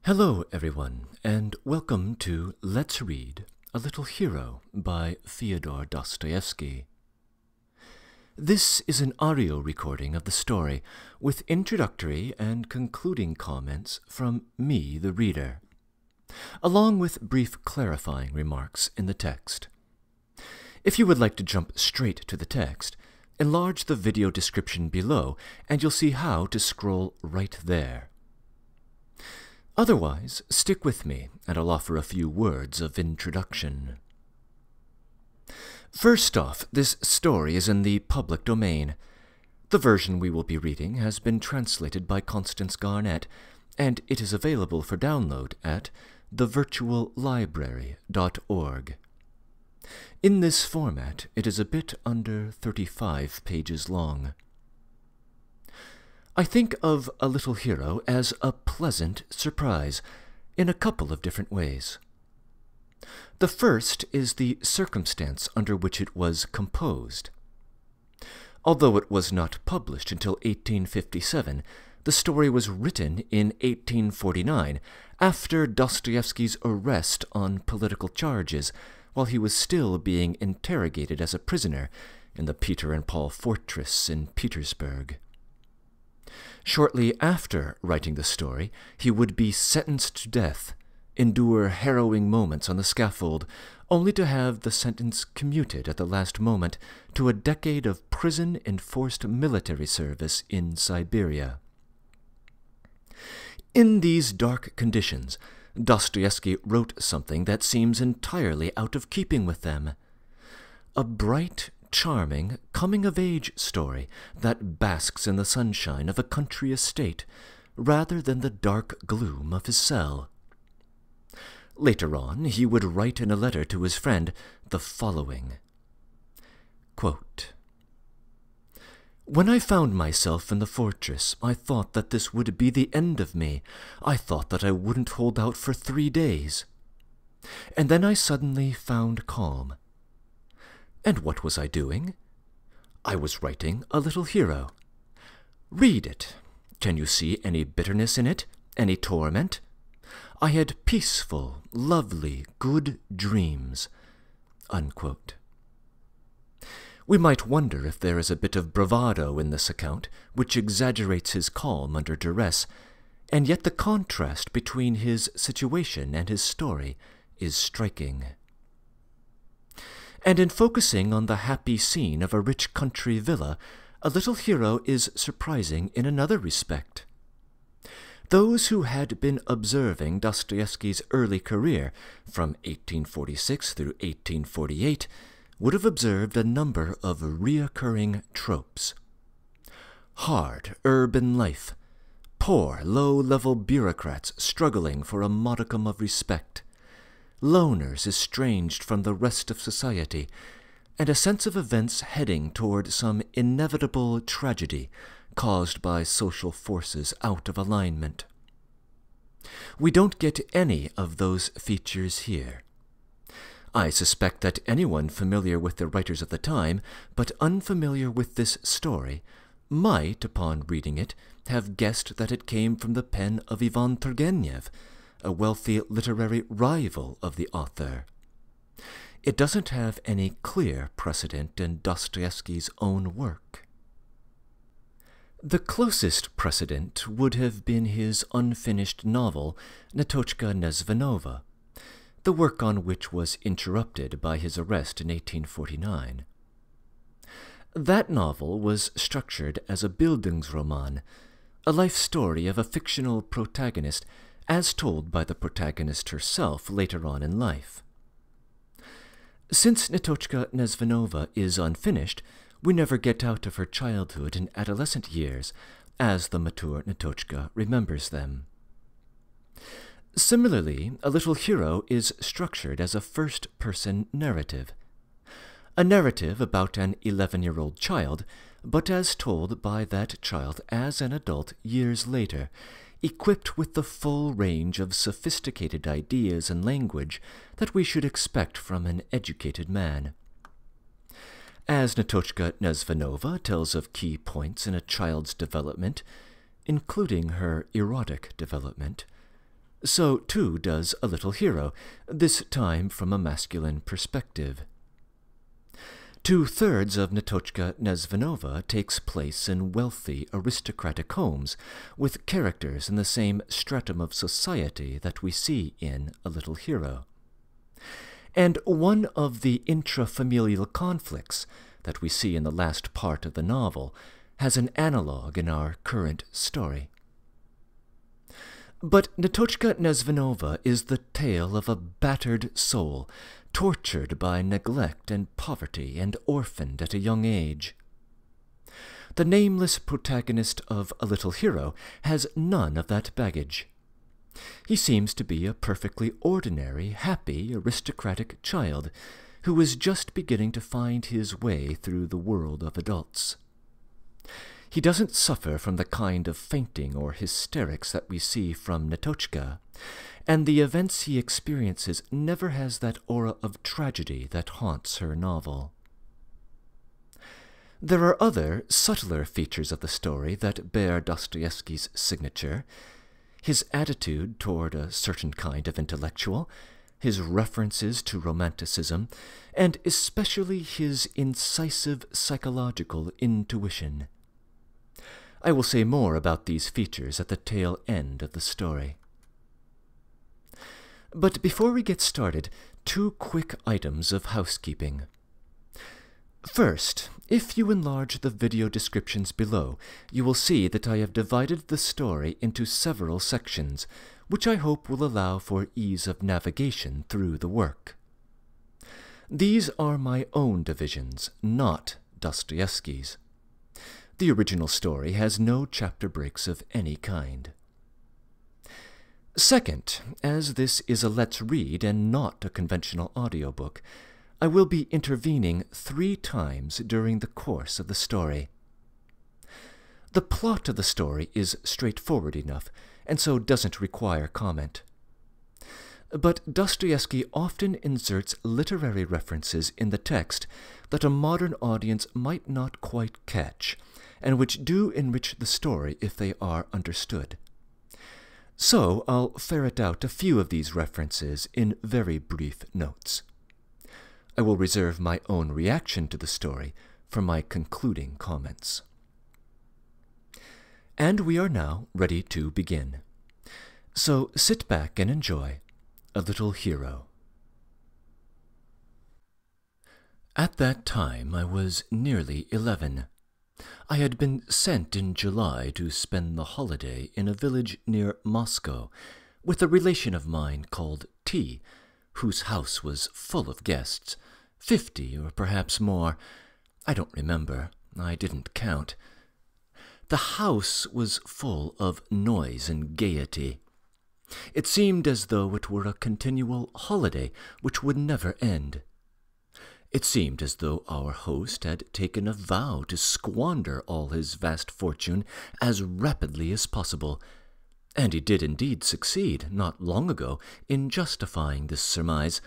Hello, everyone, and welcome to Let's Read A Little Hero by Fyodor Dostoevsky. This is an audio recording of the story with introductory and concluding comments from me, the reader, along with brief clarifying remarks in the text. If you would like to jump straight to the text, enlarge the video description below and you'll see how to scroll right there. Otherwise, stick with me, and I'll offer a few words of introduction. First off, this story is in the public domain. The version we will be reading has been translated by Constance Garnett, and it is available for download at thevirtuallibrary.org. In this format, it is a bit under 35 pages long. I think of A Little Hero as a pleasant surprise, in a couple of different ways. The first is the circumstance under which it was composed. Although it was not published until 1857, the story was written in 1849, after Dostoevsky's arrest on political charges, while he was still being interrogated as a prisoner in the Peter and Paul fortress in Petersburg. Shortly after writing the story, he would be sentenced to death, endure harrowing moments on the scaffold, only to have the sentence commuted at the last moment to a decade of prison-enforced military service in Siberia. In these dark conditions, Dostoevsky wrote something that seems entirely out of keeping with them. A bright, charming, coming-of-age story that basks in the sunshine of a country estate, rather than the dark gloom of his cell. Later on, he would write in a letter to his friend the following, quote, "When I found myself in the fortress, I thought that this would be the end of me. I thought that I wouldn't hold out for 3 days. And then I suddenly found calm. And what was I doing? I was writing A Little Hero. Read it. Can you see any bitterness in it? Any torment? I had peaceful, lovely, good dreams." Unquote. We might wonder if there is a bit of bravado in this account, which exaggerates his calm under duress, and yet the contrast between his situation and his story is striking. And in focusing on the happy scene of a rich country villa, A Little Hero is surprising in another respect. Those who had been observing Dostoevsky's early career, from 1846 through 1848, would have observed a number of recurring tropes. Hard urban life, poor, low-level bureaucrats struggling for a modicum of respect, loners estranged from the rest of society, and a sense of events heading toward some inevitable tragedy caused by social forces out of alignment. We don't get any of those features here. I suspect that anyone familiar with the writers of the time, but unfamiliar with this story, might, upon reading it, have guessed that it came from the pen of Ivan Turgenev, a wealthy literary rival of the author. It doesn't have any clear precedent in Dostoevsky's own work. The closest precedent would have been his unfinished novel, Natochka Nesvanova, the work on which was interrupted by his arrest in 1849. That novel was structured as a Bildungsroman, a life story of a fictional protagonist as told by the protagonist herself later on in life. Since Natochka Nesvanova is unfinished, we never get out of her childhood and adolescent years, as the mature Natochka remembers them. Similarly, A Little Hero is structured as a first-person narrative. A narrative about an 11-year-old child, but as told by that child as an adult years later, equipped with the full range of sophisticated ideas and language that we should expect from an educated man. As Natochka Nesvanova tells of key points in a child's development, including her erotic development, So too does A Little Hero, this time from a masculine perspective. 2/3 of Nitochka Nesvanova takes place in wealthy, aristocratic homes, with characters in the same stratum of society that we see in A Little Hero. And one of the intrafamilial conflicts that we see in the last part of the novel has an analogue in our current story. But Nitochka Nesvanova is the tale of a battered soul, tortured by neglect and poverty and orphaned at a young age. The nameless protagonist of A Little Hero has none of that baggage. He seems to be a perfectly ordinary, happy, aristocratic child who is just beginning to find his way through the world of adults. He doesn't suffer from the kind of fainting or hysterics that we see from Nitochka, and the events he experiences never has that aura of tragedy that haunts her novel. There are other, subtler features of the story that bear Dostoevsky's signature: his attitude toward a certain kind of intellectual, his references to romanticism, and especially his incisive psychological intuition. I will say more about these features at the tail end of the story. But before we get started, 2 quick items of housekeeping. First, if you enlarge the video descriptions below, you will see that I have divided the story into several sections, which I hope will allow for ease of navigation through the work. These are my own divisions, not Dostoevsky's. The original story has no chapter breaks of any kind. Second, as this is a Let's Read and not a conventional audiobook, I will be intervening 3 times during the course of the story. The plot of the story is straightforward enough, and so doesn't require comment. But Dostoevsky often inserts literary references in the text that a modern audience might not quite catch, and which do enrich the story if they are understood. So I'll ferret out a few of these references in very brief notes. I will reserve my own reaction to the story for my concluding comments. And we are now ready to begin. So sit back and enjoy A Little Hero. At that time I was nearly 11. I had been sent in July to spend the holiday in a village near Moscow with a relation of mine called T, whose house was full of guests, 50 or perhaps more. I don't remember. I didn't count. The house was full of noise and gaiety. It seemed as though it were a continual holiday which would never end. It seemed as though our host had taken a vow to squander all his vast fortune as rapidly as possible, and he did indeed succeed not long ago in justifying this surmise,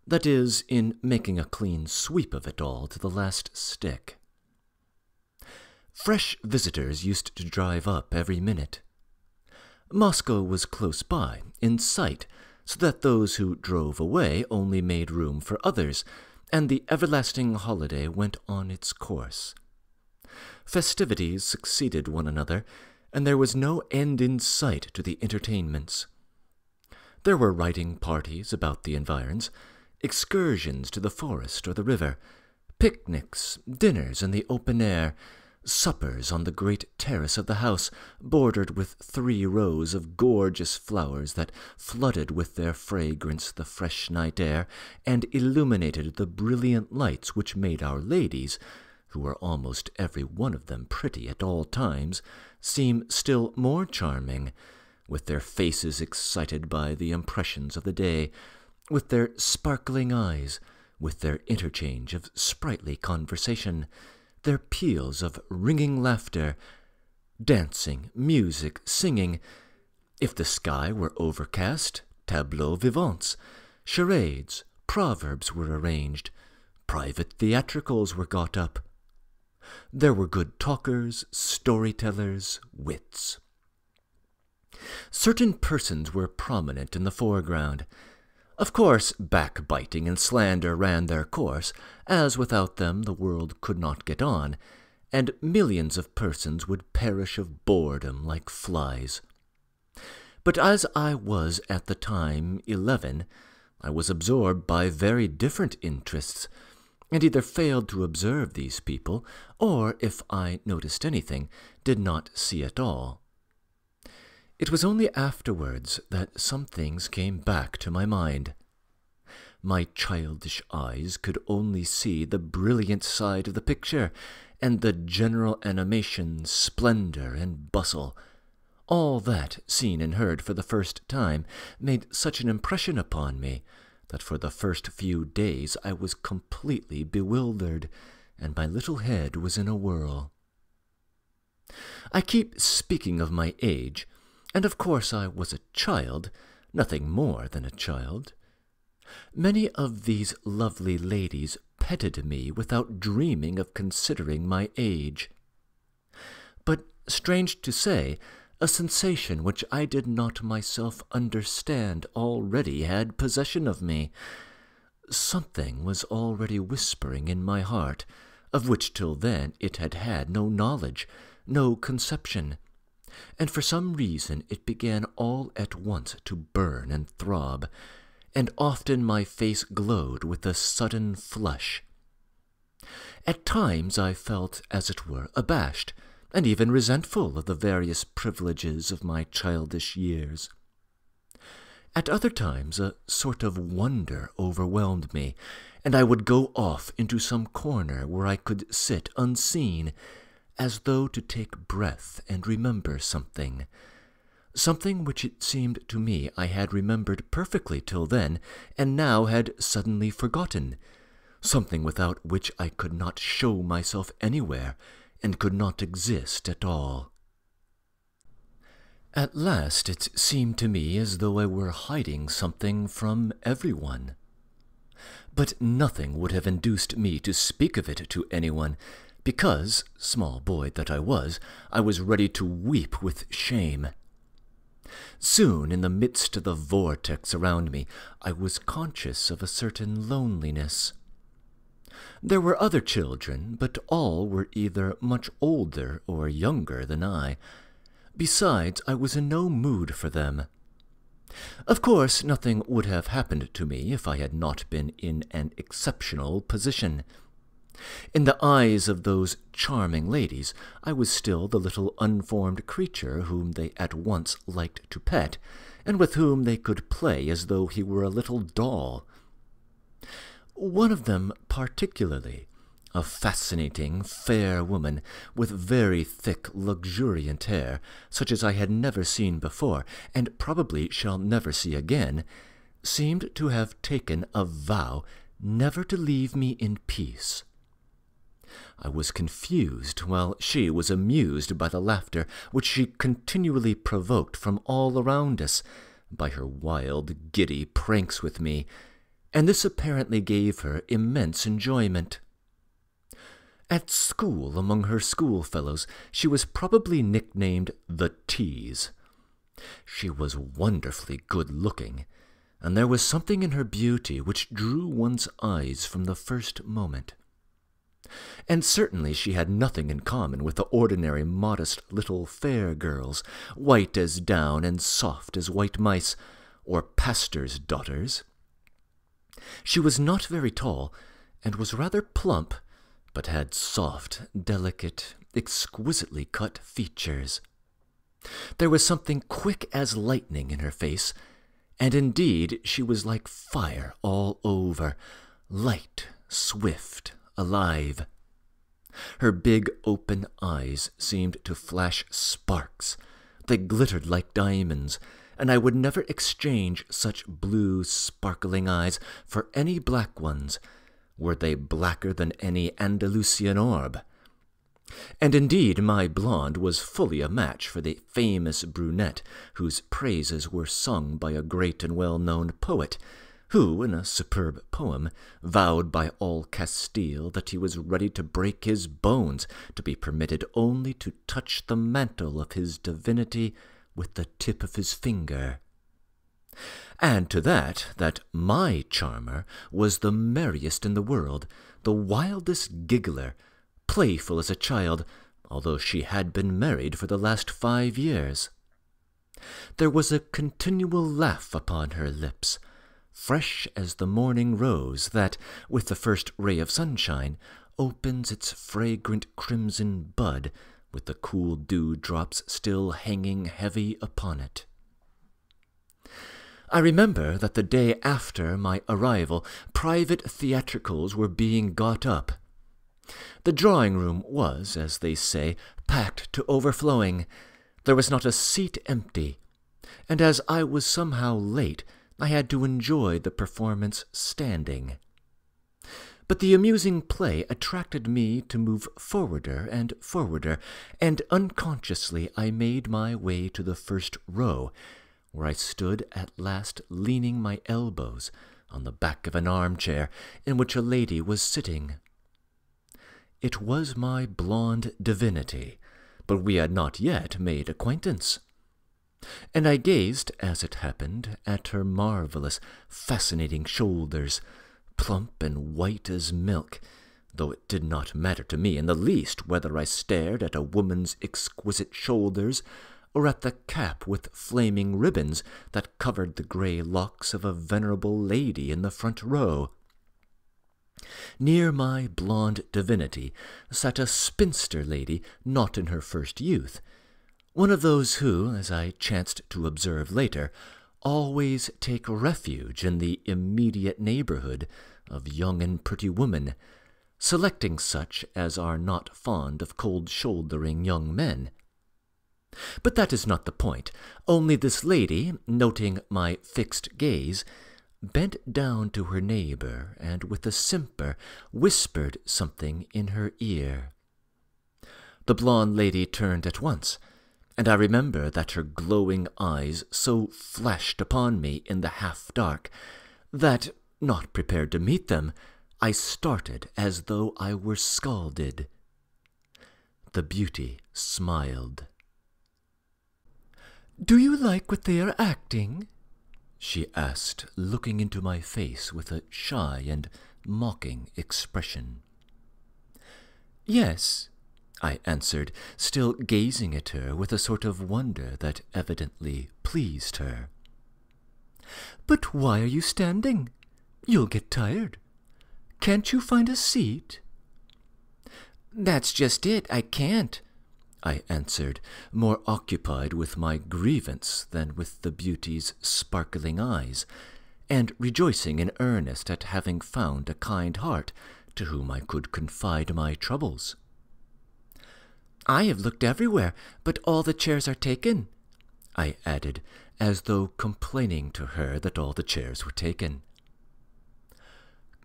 that is, in making a clean sweep of it all to the last stick. Fresh visitors used to drive up every minute. Moscow was close by, in sight, so that those who drove away only made room for others, and the everlasting holiday went on its course. Festivities succeeded one another, and there was no end in sight to the entertainments. There were riding parties about the environs, excursions to the forest or the river, picnics, dinners in the open air, suppers on the great terrace of the house, bordered with 3 rows of gorgeous flowers that flooded with their fragrance the fresh night air, and illuminated the brilliant lights which made our ladies, who were almost every one of them pretty at all times, seem still more charming, with their faces excited by the impressions of the day, with their sparkling eyes, with their interchange of sprightly conversation, their peals of ringing laughter, dancing, music, singing. If the sky were overcast, tableaux vivants, charades, proverbs were arranged, private theatricals were got up. There were good talkers, storytellers, wits. Certain persons were prominent in the foreground. Of course, backbiting and slander ran their course, as without them the world could not get on, and millions of persons would perish of boredom like flies. But as I was at the time 11, I was absorbed by very different interests, and either failed to observe these people, or, if I noticed anything, did not see at all. It was only afterwards that some things came back to my mind. My childish eyes could only see the brilliant side of the picture, and the general animation, splendor, and bustle. All that, seen and heard for the first time, made such an impression upon me that for the first few days I was completely bewildered, and my little head was in a whirl. I keep speaking of my age, and of course I was a child, nothing more than a child. Many of these lovely ladies petted me without dreaming of considering my age. But, strange to say, a sensation which I did not myself understand already had possession of me. Something was already whispering in my heart, of which till then it had had no knowledge, no conception, and for some reason it began all at once to burn and throb, and often my face glowed with a sudden flush. At times I felt, as it were, abashed, and even resentful of the various privileges of my childish years. At other times a sort of wonder overwhelmed me, and I would go off into some corner where I could sit unseen, as though to take breath and remember something which it seemed to me I had remembered perfectly till then, and now had suddenly forgotten, something without which I could not show myself anywhere, and could not exist at all. At last it seemed to me as though I were hiding something from everyone. But nothing would have induced me to speak of it to anyone, because, small boy that I was ready to weep with shame. Soon, in the midst of the vortex around me, I was conscious of a certain loneliness. There were other children, but all were either much older or younger than I. Besides, I was in no mood for them. Of course, nothing would have happened to me if I had not been in an exceptional position. In the eyes of those charming ladies, I was still the little unformed creature whom they at once liked to pet, and with whom they could play as though he were a little doll. One of them particularly, a fascinating, fair woman, with very thick, luxuriant hair, such as I had never seen before, and probably shall never see again, seemed to have taken a vow never to leave me in peace. I was confused, while she was amused by the laughter which she continually provoked from all around us, by her wild, giddy pranks with me, and this apparently gave her immense enjoyment. At school, among her schoolfellows, she was probably nicknamed the Tease. She was wonderfully good-looking, and there was something in her beauty which drew one's eyes from the first moment. And certainly she had nothing in common with the ordinary modest little fair girls, white as down and soft as white mice, or pastors' daughters. She was not very tall, and was rather plump, but had soft, delicate, exquisitely cut features. There was something quick as lightning in her face, and indeed she was like fire all over, light, swift, alive. Her big open eyes seemed to flash sparks. They glittered like diamonds, and I would never exchange such blue, sparkling eyes for any black ones, were they blacker than any Andalusian orb. And indeed my blonde was fully a match for the famous brunette whose praises were sung by a great and well-known poet, who, in a superb poem, vowed by all Castile that he was ready to break his bones to be permitted only to touch the mantle of his divinity with the tip of his finger. Add to that my charmer was the merriest in the world, the wildest giggler, playful as a child, although she had been married for the last 5 years. There was a continual laugh upon her lips, fresh as the morning rose that, with the first ray of sunshine, opens its fragrant crimson bud, with the cool dewdrops still hanging heavy upon it. I remember that the day after my arrival, private theatricals were being got up. The drawing-room was, as they say, packed to overflowing. There was not a seat empty, and as I was somehow late, I had to enjoy the performance standing. But the amusing play attracted me to move forwarder, and unconsciously I made my way to the first row, where I stood at last leaning my elbows on the back of an armchair in which a lady was sitting. It was my blonde divinity, but we had not yet made acquaintance. And I gazed, as it happened, at her marvellous, fascinating shoulders, plump and white as milk, though it did not matter to me in the least whether I stared at a woman's exquisite shoulders or at the cap with flaming ribbons that covered the grey locks of a venerable lady in the front row. Near my blonde divinity sat a spinster lady not in her first youth, one of those who, as I chanced to observe later, always take refuge in the immediate neighbourhood of young and pretty women, selecting such as are not fond of cold-shouldering young men. But that is not the point. Only this lady, noting my fixed gaze, bent down to her neighbour, and with a simper whispered something in her ear. The blonde lady turned at once, and I remember that her glowing eyes so flashed upon me in the half-dark that, not prepared to meet them, I started as though I were scalded. The beauty smiled. "Do you like what they are acting?" she asked, looking into my face with a shy and mocking expression. "Yes," I answered, still gazing at her with a sort of wonder that evidently pleased her. "But why are you standing? You'll get tired. Can't you find a seat?" "That's just it, I can't," I answered, more occupied with my grievance than with the beauty's sparkling eyes, and rejoicing in earnest at having found a kind heart to whom I could confide my troubles. "I have looked everywhere, but all the chairs are taken," I added, as though complaining to her that all the chairs were taken.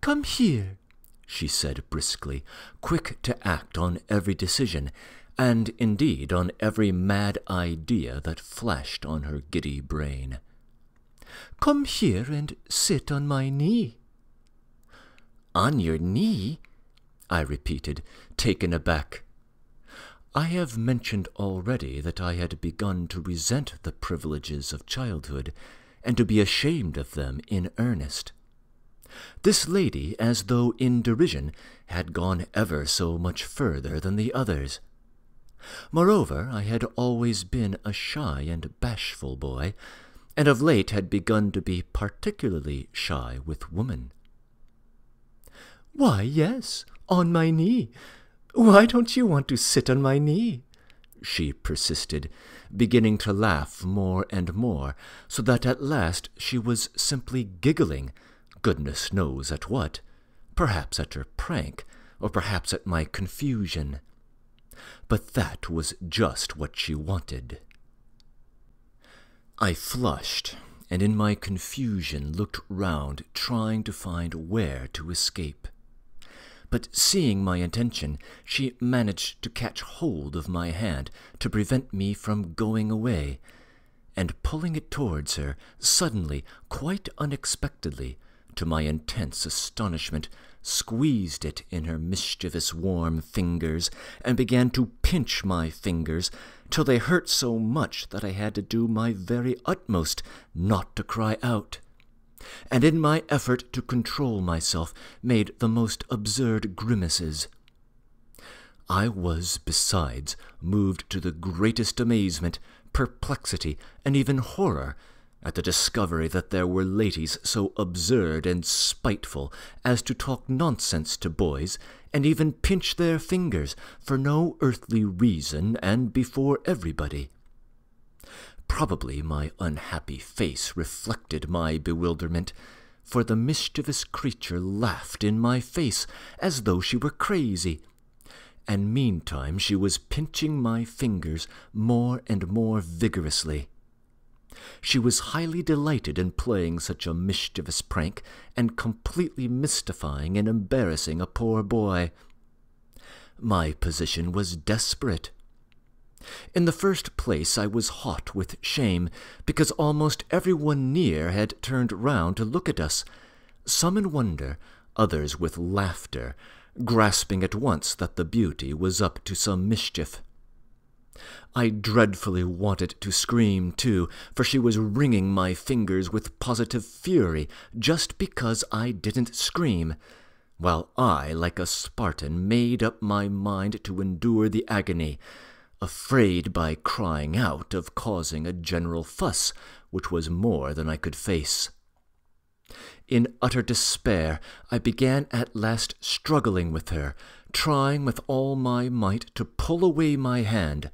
"Come here," she said briskly, quick to act on every decision, and indeed on every mad idea that flashed on her giddy brain. "Come here and sit on my knee." "On your knee?" I repeated, taken aback. I have mentioned already that I had begun to resent the privileges of childhood, and to be ashamed of them in earnest. This lady, as though in derision, had gone ever so much further than the others. Moreover, I had always been a shy and bashful boy, and of late had begun to be particularly shy with women. "Why, yes, on my knee. Why don't you want to sit on my knee?" she persisted, beginning to laugh more and more, so that at last she was simply giggling, goodness knows at what, perhaps at her prank, or perhaps at my confusion. But that was just what she wanted. I flushed, and in my confusion looked round, trying to find where to escape. But seeing my intention, she managed to catch hold of my hand to prevent me from going away, and pulling it towards her, suddenly, quite unexpectedly, to my intense astonishment, squeezed it in her mischievous warm fingers, and began to pinch my fingers, till they hurt so much that I had to do my very utmost not to cry out, and in my effort to control myself made the most absurd grimaces. I was, besides, moved to the greatest amazement, perplexity, and even horror, at the discovery that there were ladies so absurd and spiteful as to talk nonsense to boys, and even pinch their fingers for no earthly reason and before everybody. Probably my unhappy face reflected my bewilderment, for the mischievous creature laughed in my face as though she were crazy, and meantime she was pinching my fingers more and more vigorously. She was highly delighted in playing such a mischievous prank, and completely mystifying and embarrassing a poor boy. My position was desperate. In the first place, I was hot with shame, because almost everyone near had turned round to look at us, some in wonder, others with laughter, grasping at once that the beauty was up to some mischief. I dreadfully wanted to scream, too, for she was wringing my fingers with positive fury just because I didn't scream, while I, like a Spartan, made up my mind to endure the agony, afraid by crying out of causing a general fuss, which was more than I could face. In utter despair, I began at last struggling with her, trying with all my might to pull away my hand,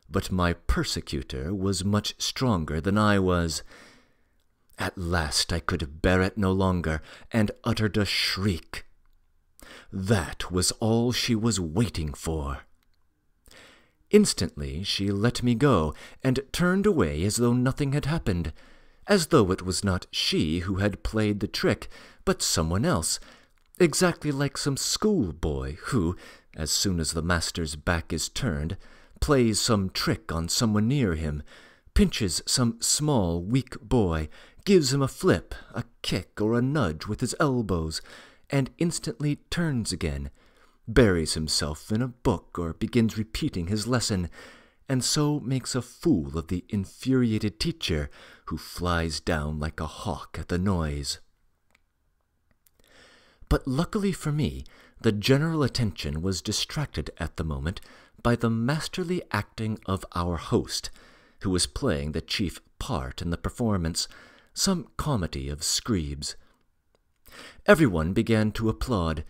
but my persecutor was much stronger than I was. At last I could bear it no longer, and uttered a shriek. That was all she was waiting for. Instantly she let me go, and turned away as though nothing had happened, as though it was not she who had played the trick, but someone else, exactly like some schoolboy who, as soon as the master's back is turned, plays some trick on someone near him, pinches some small, weak boy, gives him a flip, a kick, or a nudge with his elbows, and instantly turns again, buries himself in a book or begins repeating his lesson, and so makes a fool of the infuriated teacher, who flies down like a hawk at the noise. But luckily for me, the general attention was distracted at the moment by the masterly acting of our host, who was playing the chief part in the performance, some comedy of Screeb's. Everyone began to applaud.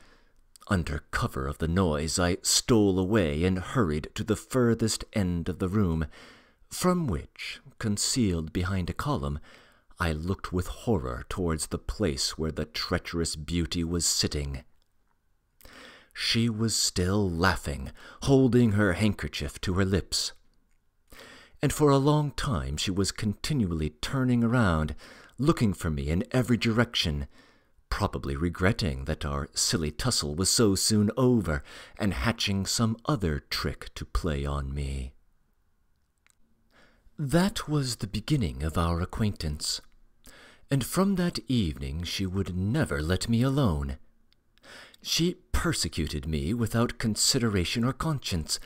Under cover of the noise, I stole away and hurried to the furthest end of the room, from which, concealed behind a column, I looked with horror towards the place where the treacherous beauty was sitting. She was still laughing, holding her handkerchief to her lips. And for a long time she was continually turning around, looking for me in every direction, probably regretting that our silly tussle was so soon over, and hatching some other trick to play on me. That was the beginning of our acquaintance, and from that evening she would never let me alone. She persecuted me without consideration or conscience.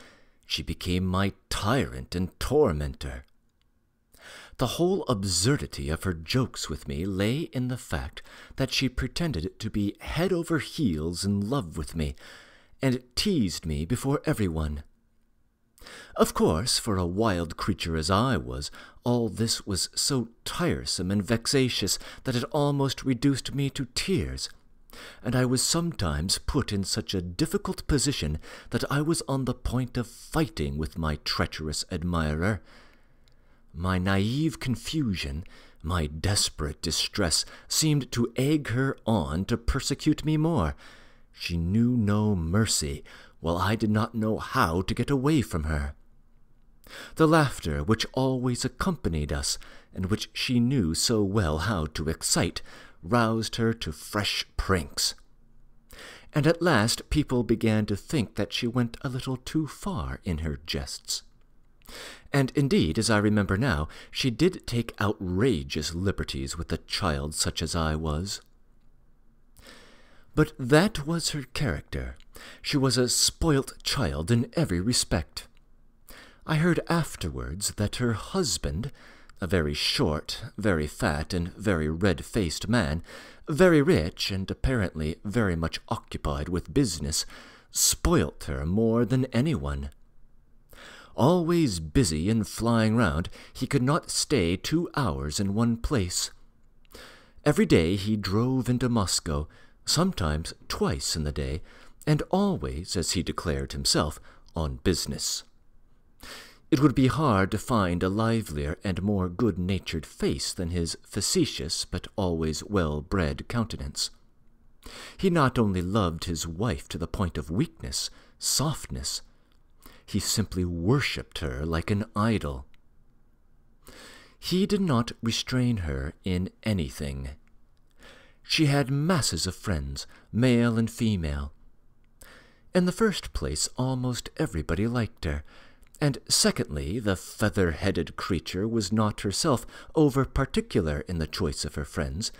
She became my tyrant and tormentor. The whole absurdity of her jokes with me lay in the fact that she pretended to be head over heels in love with me, and teased me before everyone. Of course, for a wild creature as I was, all this was so tiresome and vexatious that it almost reduced me to tears, and I was sometimes put in such a difficult position that I was on the point of fighting with my treacherous admirer. My naive confusion, my desperate distress, seemed to egg her on to persecute me more. She knew no mercy, while I did not know how to get away from her. The laughter which always accompanied us, and which she knew so well how to excite, roused her to fresh pranks. And at last people began to think that she went a little too far in her jests. And indeed, as I remember now, she did take outrageous liberties with a child such as I was. But that was her character. She was a spoilt child in every respect. I heard afterwards that her husband, a very short, very fat, and very red-faced man, very rich and apparently very much occupied with business, spoilt her more than anyone. Always busy and flying round, he could not stay 2 hours in one place. Every day he drove into Moscow, sometimes twice in the day, and always, as he declared himself, on business. It would be hard to find a livelier and more good-natured face than his facetious but always well-bred countenance. He not only loved his wife to the point of weakness, softness, he simply worshipped her like an idol. He did not restrain her in anything. She had masses of friends, male and female. In the first place, almost everybody liked her, and secondly, the feather-headed creature was not herself over-particular in the choice of her friends,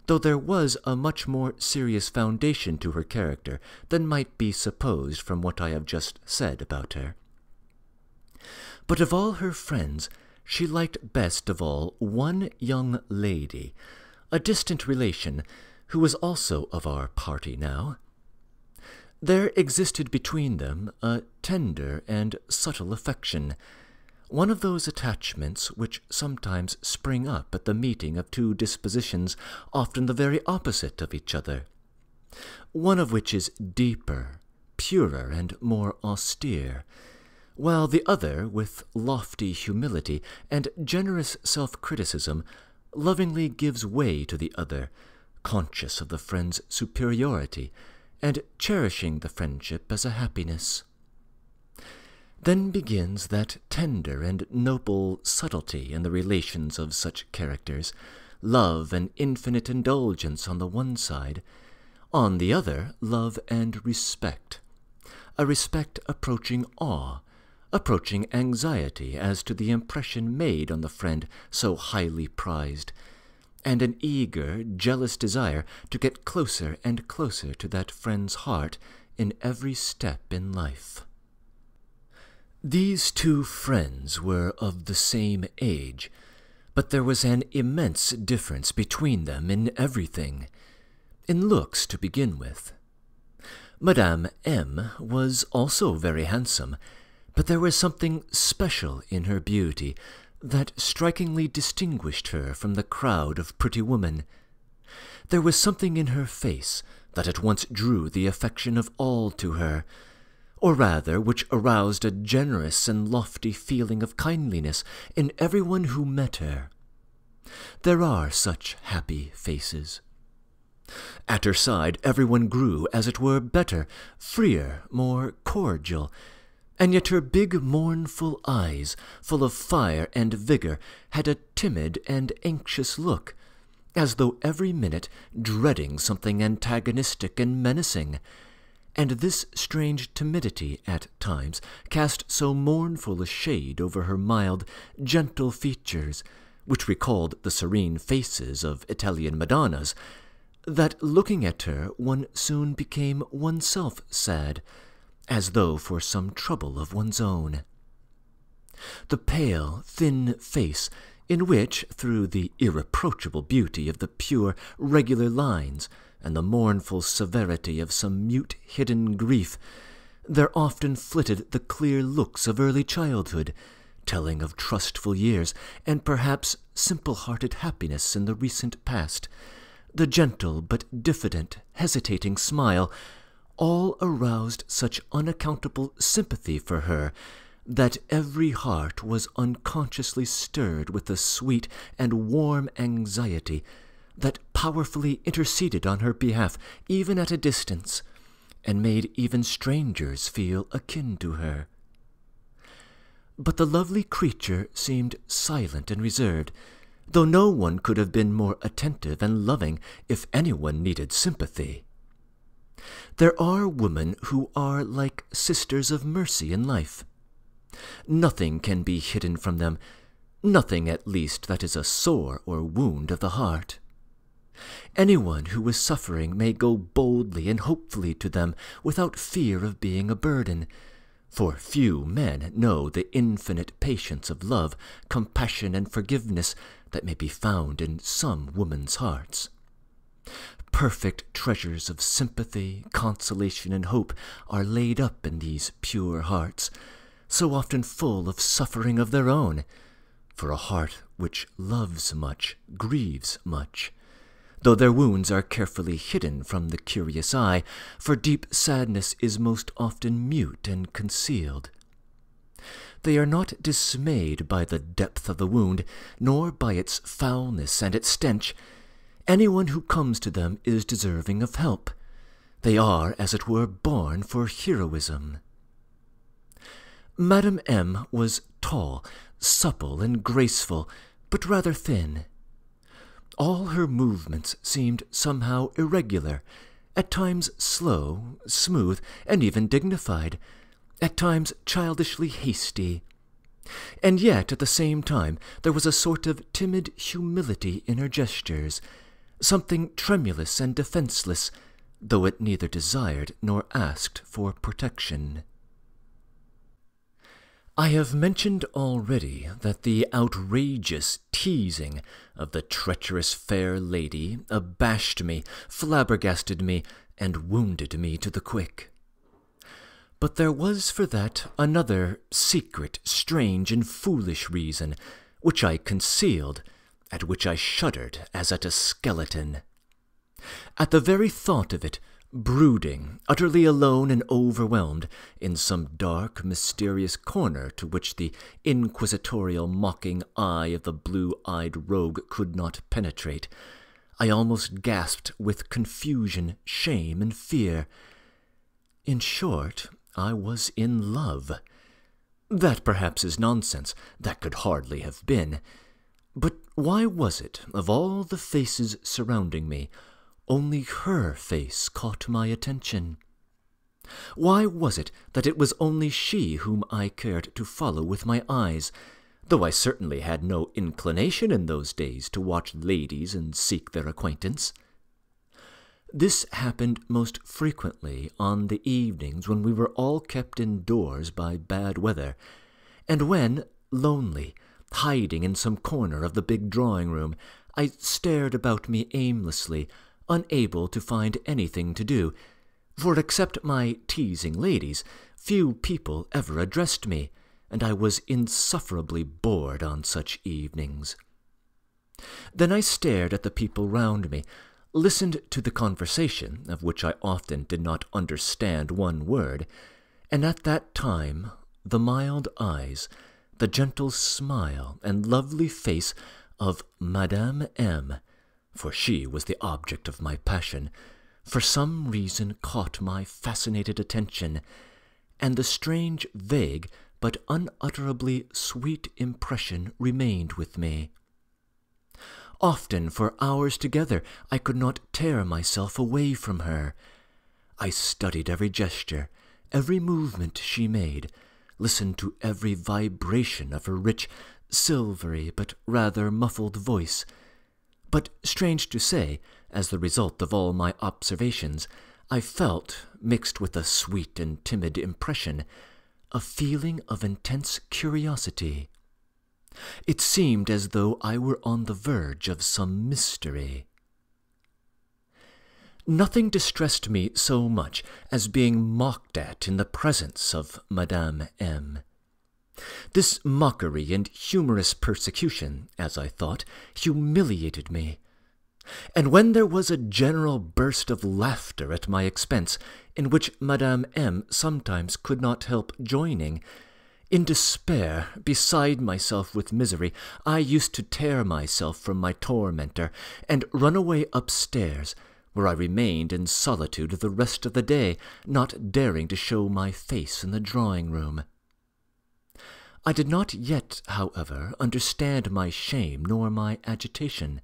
though there was a much more serious foundation to her character than might be supposed from what I have just said about her. But of all her friends, she liked best of all one young lady, a distant relation, who was also of our party now. There existed between them a tender and subtle affection, one of those attachments which sometimes spring up at the meeting of two dispositions often the very opposite of each other, one of which is deeper, purer, and more austere, while the other, with lofty humility and generous self-criticism, lovingly gives way to the other, conscious of the friend's superiority, and cherishing the friendship as a happiness. Then begins that tender and noble subtlety in the relations of such characters, love and infinite indulgence on the one side, on the other love and respect, a respect approaching awe, approaching anxiety as to the impression made on the friend so highly prized, and an eager, jealous desire to get closer and closer to that friend's heart in every step in life. These two friends were of the same age, but there was an immense difference between them in everything, in looks to begin with. Madame M. was also very handsome, but there was something special in her beauty that strikingly distinguished her from the crowd of pretty women. There was something in her face that at once drew the affection of all to her, or rather which aroused a generous and lofty feeling of kindliness in everyone who met her. There are such happy faces. At her side everyone grew, as it were, better, freer, more cordial, and yet her big mournful eyes, full of fire and vigor, had a timid and anxious look, as though every minute dreading something antagonistic and menacing, and this strange timidity at times cast so mournful a shade over her mild, gentle features, which recalled the serene faces of Italian Madonnas, that looking at her one soon became oneself sad, as though for some trouble of one's own. The pale, thin face, in which, through the irreproachable beauty of the pure, regular lines, and the mournful severity of some mute hidden grief, there often flitted the clear looks of early childhood, telling of trustful years, and perhaps simple-hearted happiness in the recent past, the gentle but diffident, hesitating smile, all aroused such unaccountable sympathy for her that every heart was unconsciously stirred with a sweet and warm anxiety that powerfully interceded on her behalf even at a distance, and made even strangers feel akin to her. But the lovely creature seemed silent and reserved, though no one could have been more attentive and loving if anyone needed sympathy. There are women who are like sisters of mercy in life. Nothing can be hidden from them, nothing at least that is a sore or wound of the heart. Anyone who is suffering may go boldly and hopefully to them without fear of being a burden, for few men know the infinite patience of love, compassion, and forgiveness that may be found in some women's hearts. Perfect treasures of sympathy, consolation, and hope are laid up in these pure hearts, so often full of suffering of their own, for a heart which loves much grieves much, though their wounds are carefully hidden from the curious eye, for deep sadness is most often mute and concealed. They are not dismayed by the depth of the wound, nor by its foulness and its stench. Anyone who comes to them is deserving of help. They are, as it were, born for heroism. Madame M. was tall, supple, and graceful, but rather thin. All her movements seemed somehow irregular, at times slow, smooth, and even dignified, at times childishly hasty. And yet, at the same time, there was a sort of timid humility in her gestures, something tremulous and defenceless, though it neither desired nor asked for protection. I have mentioned already that the outrageous teasing of the treacherous fair lady abashed me, flabbergasted me, and wounded me to the quick. But there was for that another secret, strange, and foolish reason, which I concealed, at which I shuddered as at a skeleton. At the very thought of it, brooding, utterly alone and overwhelmed, in some dark, mysterious corner to which the inquisitorial mocking eye of the blue-eyed rogue could not penetrate, I almost gasped with confusion, shame, and fear. In short, I was in love. That perhaps is nonsense. That could hardly have been. But why was it, of all the faces surrounding me, only her face caught my attention? Why was it that it was only she whom I cared to follow with my eyes, though I certainly had no inclination in those days to watch ladies and seek their acquaintance? This happened most frequently on the evenings when we were all kept indoors by bad weather, and when, lonely, hiding in some corner of the big drawing-room, I stared about me aimlessly, unable to find anything to do, for except my teasing ladies, few people ever addressed me, and I was insufferably bored on such evenings. Then I stared at the people round me, listened to the conversation, of which I often did not understand one word, and at that time the mild eyes, the gentle smile, and lovely face of Madame M., for she was the object of my passion, for some reason caught my fascinated attention, and the strange, vague, but unutterably sweet impression remained with me. Often, for hours together, I could not tear myself away from her. I studied every gesture, every movement she made, listened to every vibration of her rich, silvery, but rather muffled voice. But, strange to say, as the result of all my observations, I felt, mixed with a sweet and timid impression, a feeling of intense curiosity. It seemed as though I were on the verge of some mystery. Nothing distressed me so much as being mocked at in the presence of Madame M. This mockery and humorous persecution, as I thought, humiliated me. And when there was a general burst of laughter at my expense, in which Madame M. sometimes could not help joining, in despair, beside myself with misery, I used to tear myself from my tormentor and run away upstairs, where I remained in solitude the rest of the day, not daring to show my face in the drawing-room. I did not yet, however, understand my shame nor my agitation.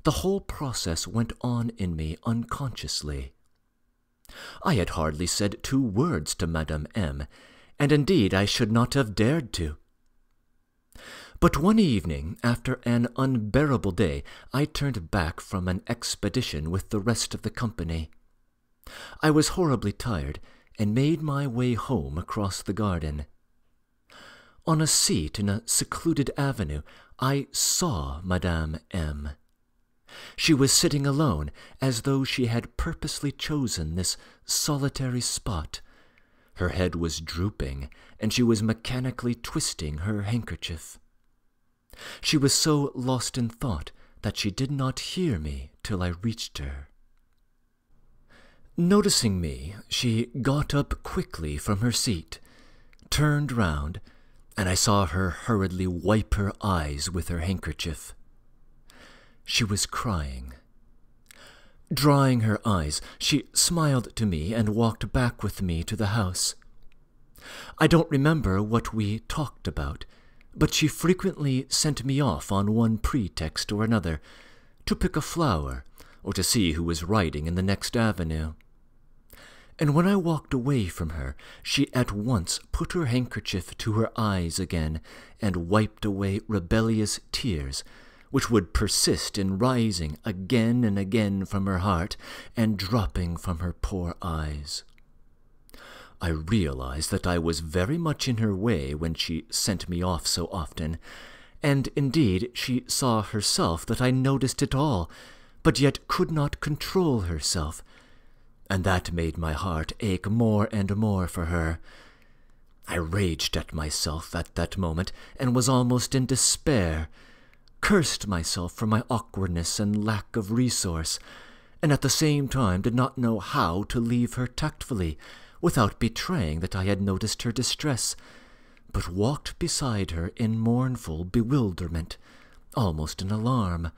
The whole process went on in me unconsciously. I had hardly said 2 words to Madame M., and indeed I should not have dared to. But one evening, after an unbearable day, I turned back from an expedition with the rest of the company. I was horribly tired, and made my way home across the garden. On a seat in a secluded avenue, I saw Madame M. She was sitting alone, as though she had purposely chosen this solitary spot. Her head was drooping, and she was mechanically twisting her handkerchief. She was so lost in thought that she did not hear me till I reached her. Noticing me, she got up quickly from her seat, turned round, and I saw her hurriedly wipe her eyes with her handkerchief. She was crying. Drying her eyes, she smiled to me and walked back with me to the house. I don't remember what we talked about, but she frequently sent me off on one pretext or another, to pick a flower, or to see who was riding in the next avenue. And when I walked away from her, she at once put her handkerchief to her eyes again, and wiped away rebellious tears, which would persist in rising again and again from her heart, and dropping from her poor eyes. I realized that I was very much in her way when she sent me off so often, and indeed she saw herself that I noticed it all, but yet could not control herself, and that made my heart ache more and more for her. I raged at myself at that moment, and was almost in despair, cursed myself for my awkwardness and lack of resource, and at the same time did not know how to leave her tactfully, without betraying that I had noticed her distress, but walked beside her in mournful bewilderment, almost in alarm,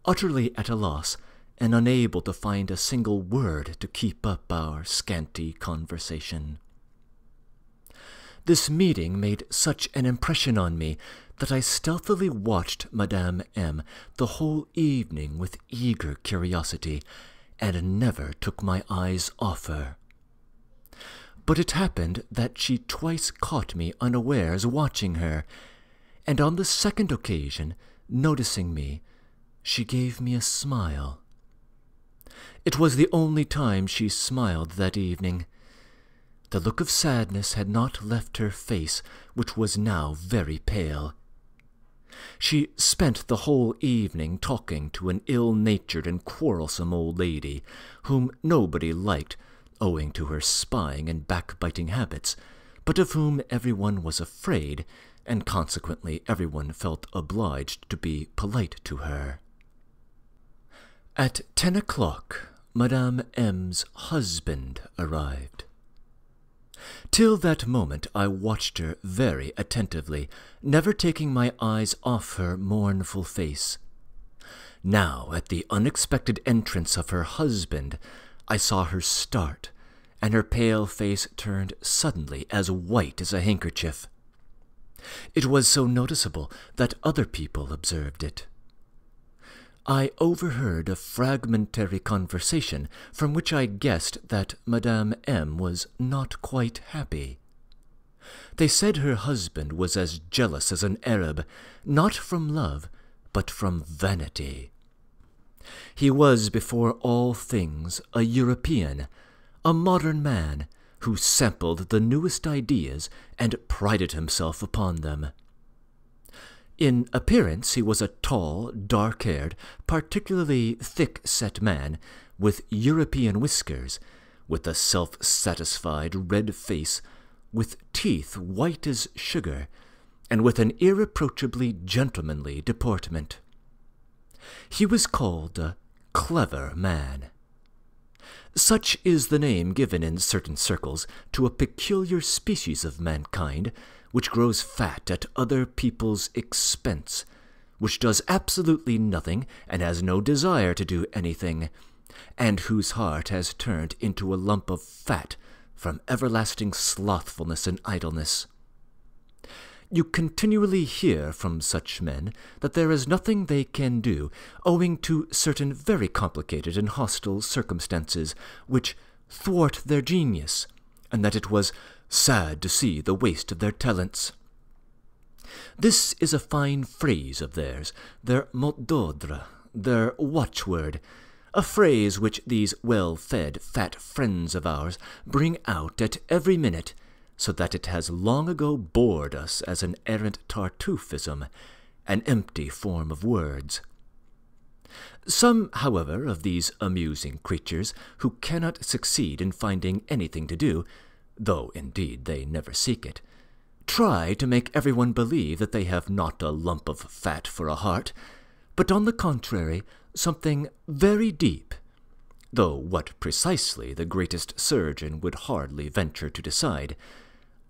utterly at a loss, and unable to find a single word to keep up our scanty conversation. This meeting made such an impression on me that I stealthily watched Madame M. the whole evening with eager curiosity, and never took my eyes off her. But it happened that she twice caught me unawares watching her, and on the second occasion, noticing me, she gave me a smile. It was the only time she smiled that evening. The look of sadness had not left her face, which was now very pale. She spent the whole evening talking to an ill-natured and quarrelsome old lady, whom nobody liked, owing to her spying and backbiting habits, but of whom everyone was afraid, and consequently everyone felt obliged to be polite to her. At 10 o'clock, Madame M.'s husband arrived. Till that moment I watched her very attentively, never taking my eyes off her mournful face. Now, at the unexpected entrance of her husband, I saw her start, and her pale face turned suddenly as white as a handkerchief. It was so noticeable that other people observed it. I overheard a fragmentary conversation from which I guessed that Madame M. was not quite happy. They said her husband was as jealous as an Arab, not from love, but from vanity. He was before all things a European, a modern man, who sampled the newest ideas and prided himself upon them. In appearance he was a tall, dark-haired, particularly thick-set man, with European whiskers, with a self-satisfied red face, with teeth white as sugar, and with an irreproachably gentlemanly deportment. He was called a clever man. Such is the name given in certain circles to a peculiar species of mankind, which grows fat at other people's expense, which does absolutely nothing and has no desire to do anything, and whose heart has turned into a lump of fat from everlasting slothfulness and idleness. You continually hear from such men that there is nothing they can do, owing to certain very complicated and hostile circumstances, which thwart their genius, and that it was sad to see the waste of their talents. This is a fine phrase of theirs, their mot d'ordre, their watchword, a phrase which these well-fed, fat friends of ours bring out at every minute, so that it has long ago bored us as an errant Tartuffism, an empty form of words. Some, however, of these amusing creatures, who cannot succeed in finding anything to do, though indeed they never seek it, try to make everyone believe that they have not a lump of fat for a heart, but on the contrary, something very deep, though what precisely the greatest surgeon would hardly venture to decide,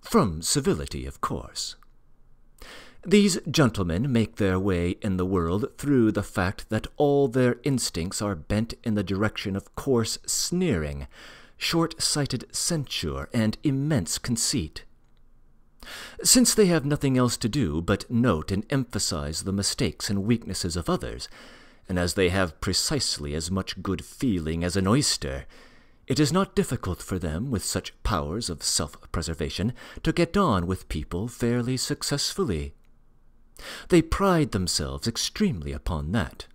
from civility, of course. These gentlemen make their way in the world through the fact that all their instincts are bent in the direction of coarse sneering, short-sighted censure, and immense conceit. Since they have nothing else to do but note and emphasize the mistakes and weaknesses of others, and as they have precisely as much good feeling as an oyster, it is not difficult for them, with such powers of self-preservation, to get on with people fairly successfully. They pride themselves extremely upon that.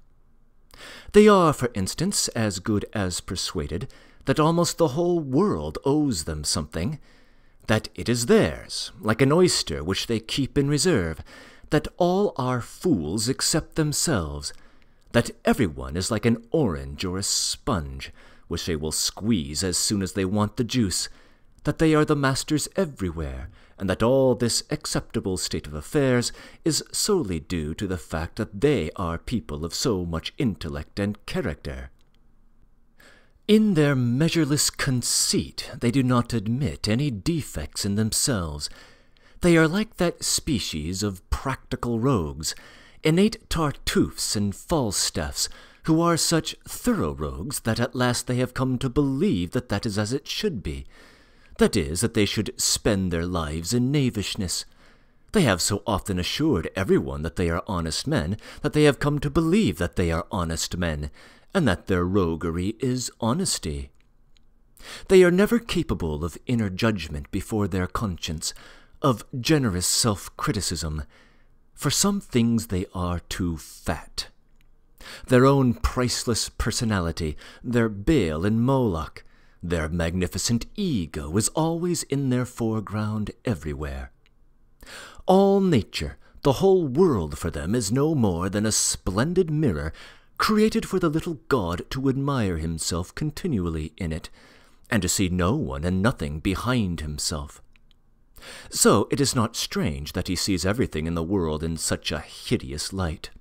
They are, for instance, as good as persuaded that almost the whole world owes them something, that it is theirs, like an oyster which they keep in reserve, that all are fools except themselves, that everyone is like an orange or a sponge, which they will squeeze as soon as they want the juice, that they are the masters everywhere, and that all this acceptable state of affairs is solely due to the fact that they are people of so much intellect and character. In their measureless conceit they do not admit any defects in themselves. They are like that species of practical rogues, innate Tartuffes and Falstaffs, who are such thorough rogues that at last they have come to believe that that is as it should be. That is, that they should spend their lives in knavishness. They have so often assured everyone that they are honest men, that they have come to believe that they are honest men, and that their roguery is honesty. They are never capable of inner judgment before their conscience, of generous self-criticism. For some things they are too fat. Their own priceless personality, their Baal and Moloch, their magnificent ego is always in their foreground everywhere. All nature, the whole world for them, is no more than a splendid mirror created for the little god to admire himself continually in it, and to see no one and nothing behind himself. So it is not strange that he sees everything in the world in such a hideous light.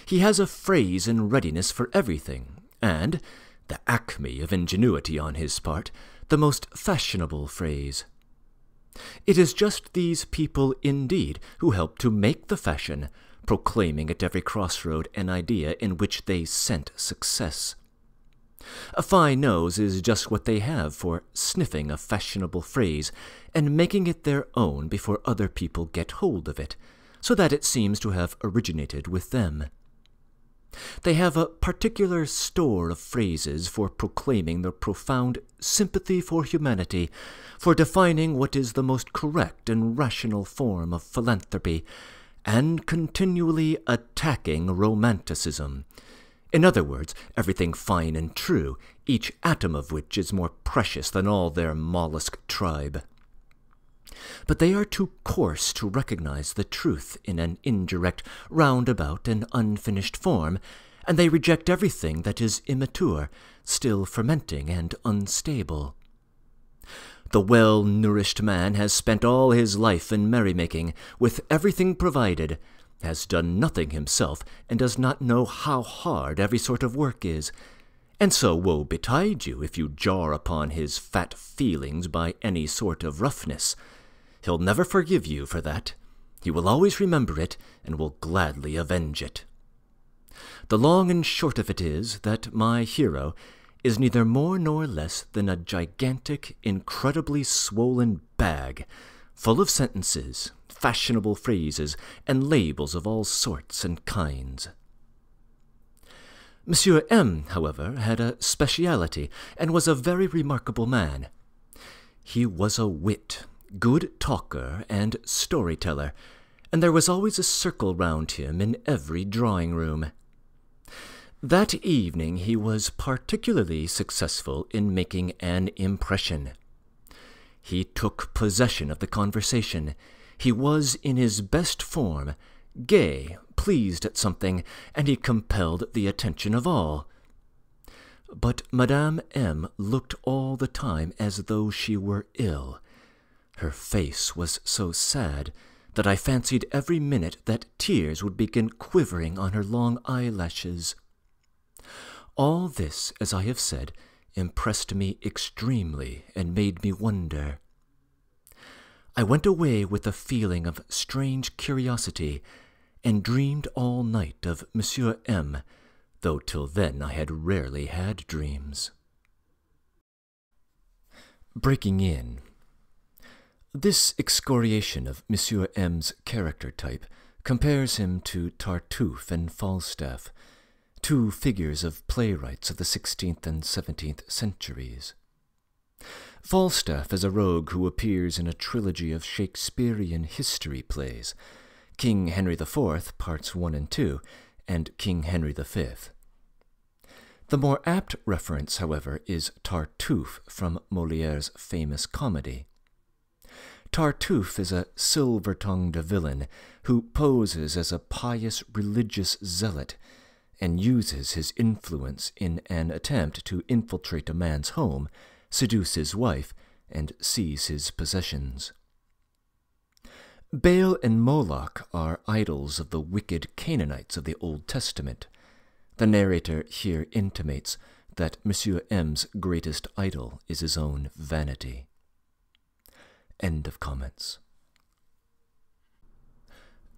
He has a phrase in readiness for everything, and, the acme of ingenuity on his part, the most fashionable phrase. It is just these people, indeed, who help to make the fashion, proclaiming at every crossroad an idea in which they scent success. A fine nose is just what they have for sniffing a fashionable phrase and making it their own before other people get hold of it, so that it seems to have originated with them. They have a particular store of phrases for proclaiming their profound sympathy for humanity, for defining what is the most correct and rational form of philanthropy, and continually attacking romanticism. In other words, everything fine and true, each atom of which is more precious than all their mollusk tribe. But they are too coarse to recognize the truth in an indirect, roundabout, and unfinished form, and they reject everything that is immature, still fermenting and unstable. The well-nourished man has spent all his life in merrymaking, with everything provided, has done nothing himself, and does not know how hard every sort of work is. And so woe betide you if you jar upon his fat feelings by any sort of roughness. He'll never forgive you for that. He will always remember it, and will gladly avenge it. The long and short of it is that my hero is neither more nor less than a gigantic, incredibly swollen bag, full of sentences, fashionable phrases, and labels of all sorts and kinds. Monsieur M., however, had a speciality, and was a very remarkable man. He was a wit, good talker, and story-teller, and there was always a circle round him in every drawing-room. That evening he was particularly successful in making an impression. He took possession of the conversation. He was in his best form, gay, pleased at something, and he compelled the attention of all. But Madame M. looked all the time as though she were ill. Her face was so sad that I fancied every minute that tears would begin quivering on her long eyelashes. All this, as I have said, impressed me extremely and made me wonder. I went away with a feeling of strange curiosity, and dreamed all night of Monsieur M., though till then I had rarely had dreams. Breaking in. This excoriation of Monsieur M.'s character type compares him to Tartuffe and Falstaff, two figures of playwrights of the 16th and 17th centuries. Falstaff is a rogue who appears in a trilogy of Shakespearean history plays, King Henry IV, Parts 1 and 2, and King Henry V. The more apt reference, however, is Tartuffe from Molière's famous comedy. Tartuffe is a silver-tongued villain who poses as a pious religious zealot and uses his influence in an attempt to infiltrate a man's home, seduce his wife, and seize his possessions. Baal and Moloch are idols of the wicked Canaanites of the Old Testament. The narrator here intimates that Monsieur M.'s greatest idol is his own vanity. End of comments.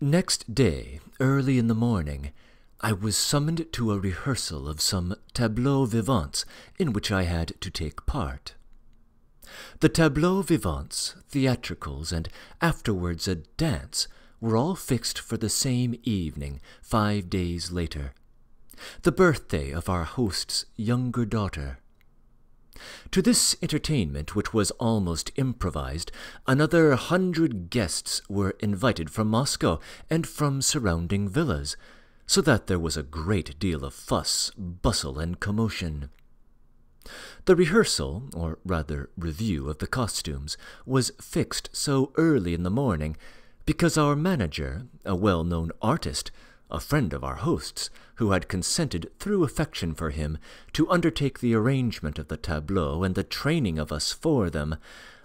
Next day, early in the morning, I was summoned to a rehearsal of some tableaux vivants in which I had to take part. The tableaux vivants, theatricals, and afterwards a dance were all fixed for the same evening, 5 days later, the birthday of our host's younger daughter. To this entertainment, which was almost improvised, another 100 guests were invited from Moscow and from surrounding villas, so that there was a great deal of fuss, bustle, and commotion. The rehearsal, or rather review, of the costumes was fixed so early in the morning because our manager, a well-known artist, a friend of our host's, who had consented through affection for him to undertake the arrangement of the tableaux and the training of us for them,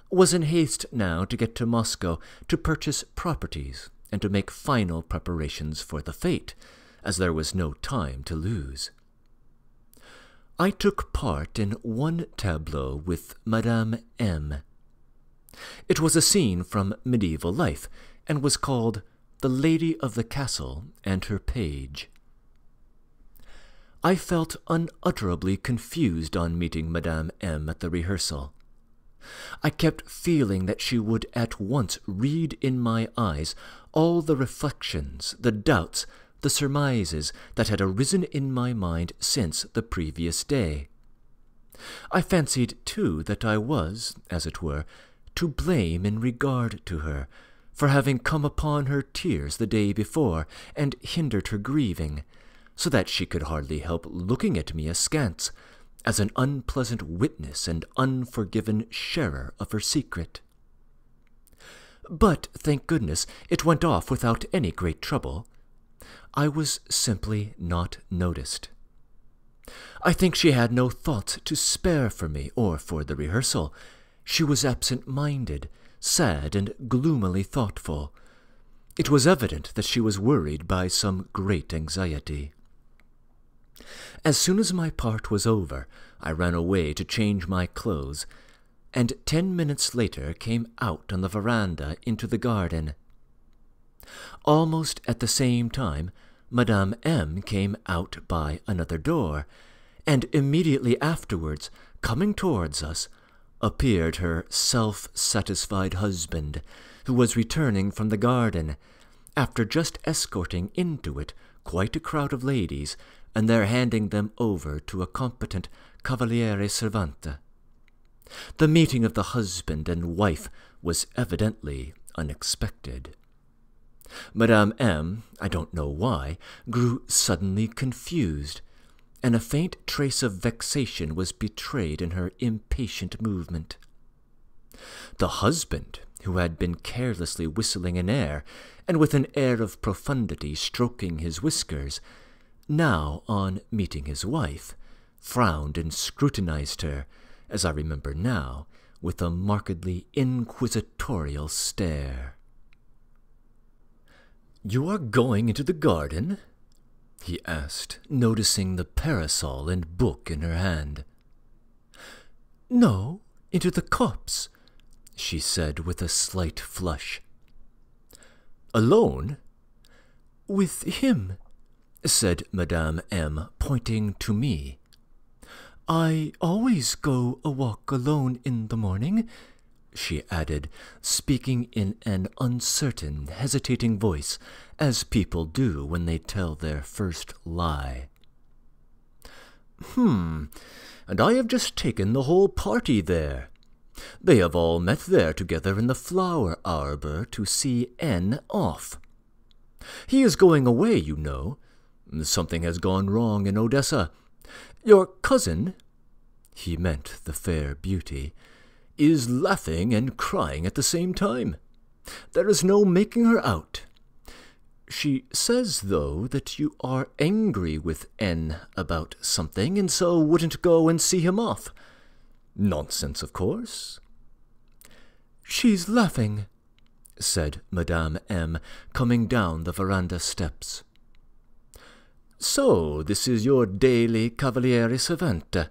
was in haste now to get to Moscow to purchase properties and to make final preparations for the fete, as there was no time to lose. I took part in one tableau with Madame M. It was a scene from medieval life, and was called The Lady of the Castle and Her Page. I felt unutterably confused on meeting Madame M. at the rehearsal. I kept feeling that she would at once read in my eyes all the reflections, the doubts, the surmises that had arisen in my mind since the previous day. I fancied, too, that I was, as it were, to blame in regard to her, for having come upon her tears the day before, and hindered her grieving, so that she could hardly help looking at me askance, as an unpleasant witness and unforgiven sharer of her secret. But, thank goodness, it went off without any great trouble. I was simply not noticed. I think she had no thoughts to spare for me or for the rehearsal. She was absent-minded, sad, and gloomily thoughtful. It was evident that she was worried by some great anxiety. As soon as my part was over, I ran away to change my clothes, and 10 minutes later came out on the veranda into the garden. Almost at the same time, Madame M. came out by another door, and immediately afterwards, coming towards us, appeared her self-satisfied husband, who was returning from the garden, after just escorting into it quite a crowd of ladies, and there handing them over to a competent cavaliere servante. The meeting of the husband and wife was evidently unexpected. Madame M., I don't know why, grew suddenly confused, and a faint trace of vexation was betrayed in her impatient movement. The husband, who had been carelessly whistling an air, and with an air of profundity stroking his whiskers, now, on meeting his wife, frowned and scrutinized her, as I remember now, with a markedly inquisitorial stare. "You are going into the garden?" he asked, noticing the parasol and book in her hand. "No, into the copse," she said with a slight flush. "Alone?" "With him," said Madame M., pointing to me. "I always go a walk alone in the morning," she added, speaking in an uncertain, hesitating voice, as people do when they tell their first lie. And I have just taken the whole party there. They have all met there together in the flower arbour to see N off. He is going away, you know. Something has gone wrong in Odessa. Your cousin," he meant the fair beauty, "is laughing and crying at the same time. There is no making her out. She says, though, that you are angry with N about something, and so wouldn't go and see him off. Nonsense, of course." "She's laughing," said Madame M., coming down the veranda steps. "So this is your daily cavaliere servente,"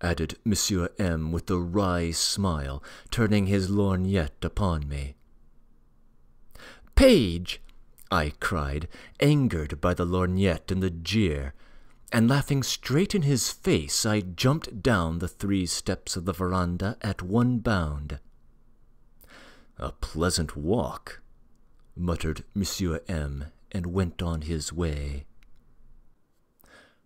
added Monsieur M. with a wry smile, turning his lorgnette upon me. "Page!" I cried, angered by the lorgnette and the jeer, and laughing straight in his face, I jumped down the 3 steps of the veranda at one bound. "A pleasant walk," muttered Monsieur M., and went on his way.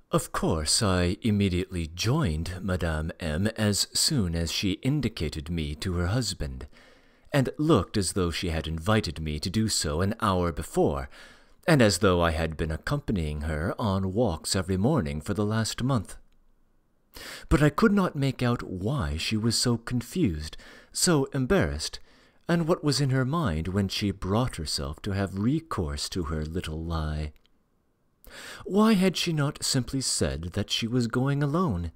Of course, I immediately joined Madame M. as soon as she indicated me to her husband, and looked as though she had invited me to do so an hour before, and as though I had been accompanying her on walks every morning for the last month. But I could not make out why she was so confused, so embarrassed, and what was in her mind when she brought herself to have recourse to her little lie. Why had she not simply said that she was going alone?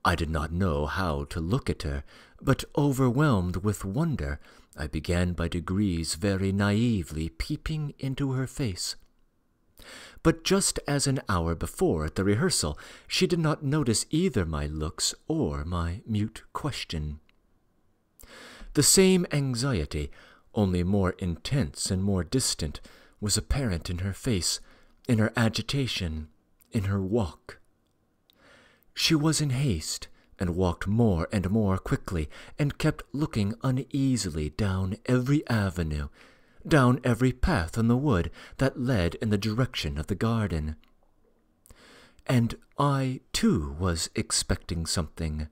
I did not know how to look at her, but overwhelmed with wonder, I began by degrees very naively peeping into her face. But just as an hour before at the rehearsal, she did not notice either my looks or my mute question. The same anxiety, only more intense and more distant, was apparent in her face, in her agitation, in her walk. She was in haste, and walked more and more quickly, and kept looking uneasily down every avenue, down every path in the wood that led in the direction of the garden. And I, too, was expecting something.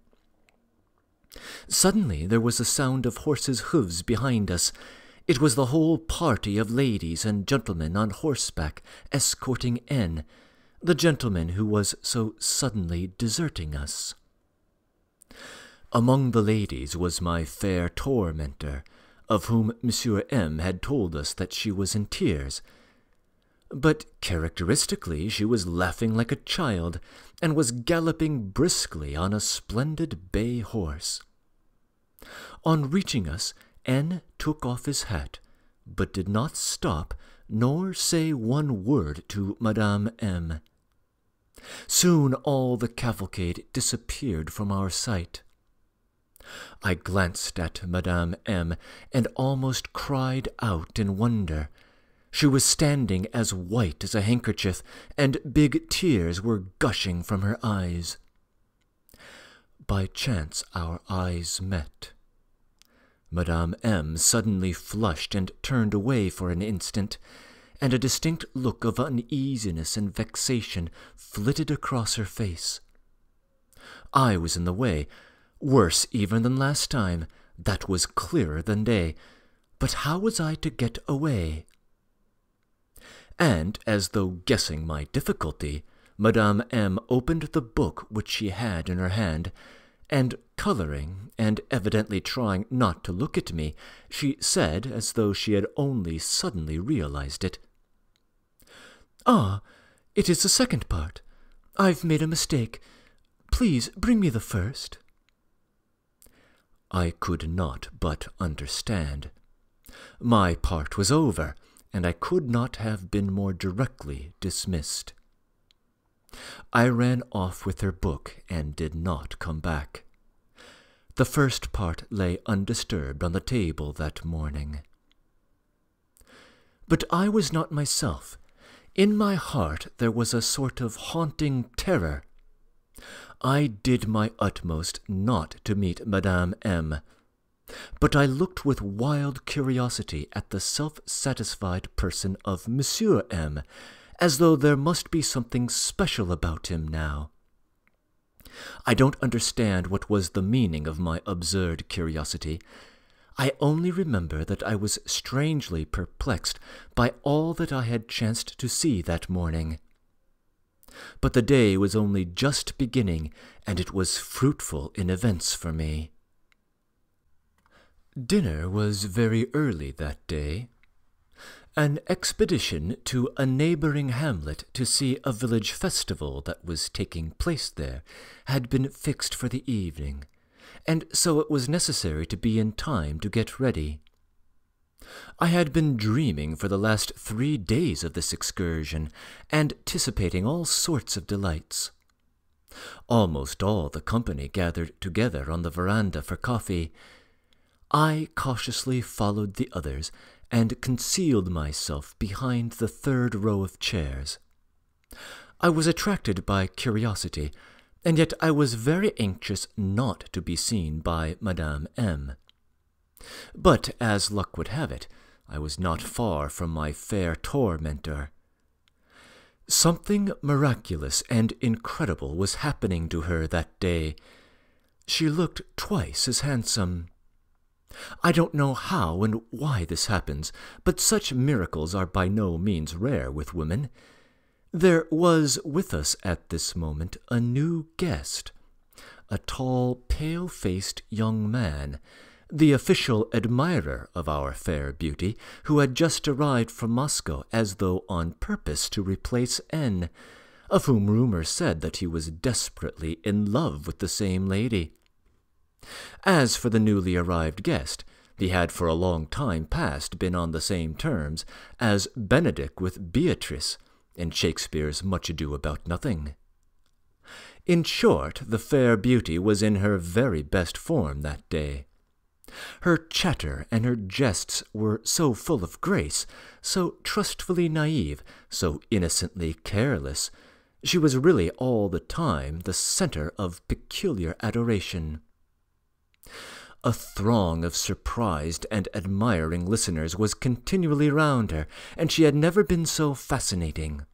Suddenly there was a sound of horses' hoofs behind us. It was the whole party of ladies and gentlemen on horseback escorting N., the gentleman who was so suddenly deserting us. Among the ladies was my fair tormentor, of whom Monsieur M. had told us that she was in tears. But characteristically she was laughing like a child, and was galloping briskly on a splendid bay horse. On reaching us, N. took off his hat, but did not stop nor say one word to Madame M. Soon all the cavalcade disappeared from our sight. I glanced at Madame M. and almost cried out in wonder. She was standing as white as a handkerchief, and big tears were gushing from her eyes. By chance our eyes met. Madame M. suddenly flushed and turned away for an instant, and a distinct look of uneasiness and vexation flitted across her face. I was in the way, worse even than last time, that was clearer than day, But how was I to get away? And, as though guessing my difficulty, Madame M. opened the book which she had in her hand, and, colouring, and evidently trying not to look at me, she said, as though she had only suddenly realized it, "Ah, it is the second part. I've made a mistake. Please bring me the first." I could not but understand. My part was over, and I could not have been more directly dismissed. I ran off with her book and did not come back. The first part lay undisturbed on the table that morning. But I was not myself. In my heart there was a sort of haunting terror. I did my utmost not to meet Madame M., but I looked with wild curiosity at the self-satisfied person of Monsieur M., as though there must be something special about him now. I don't understand what was the meaning of my absurd curiosity. I only remember that I was strangely perplexed by all that I had chanced to see that morning. But the day was only just beginning, and it was fruitful in events for me. Dinner was very early that day. An expedition to a neighbouring hamlet to see a village festival that was taking place there had been fixed for the evening, and so it was necessary to be in time to get ready. I had been dreaming for the last 3 days of this excursion, anticipating all sorts of delights. Almost all the company gathered together on the veranda for coffee. I cautiously followed the others, and concealed myself behind the 3rd row of chairs. I was attracted by curiosity, and yet I was very anxious not to be seen by Madame M. But, as luck would have it, I was not far from my fair tormentor. Something miraculous and incredible was happening to her that day. She looked twice as handsome. I don't know how and why this happens, but such miracles are by no means rare with women. There was with us at this moment a new guest, a tall, pale-faced young man, the official admirer of our fair beauty, who had just arrived from Moscow as though on purpose to replace N., of whom rumour said that he was desperately in love with the same lady. As for the newly arrived guest, he had for a long time past been on the same terms as Benedick with Beatrice in Shakespeare's Much Ado About Nothing. In short, the fair beauty was in her very best form that day. Her chatter and her jests were so full of grace, so trustfully naive, so innocently careless. She was really all the time the centre of peculiar adoration. A throng of surprised and admiring listeners was continually round her, and she had never been so fascinating.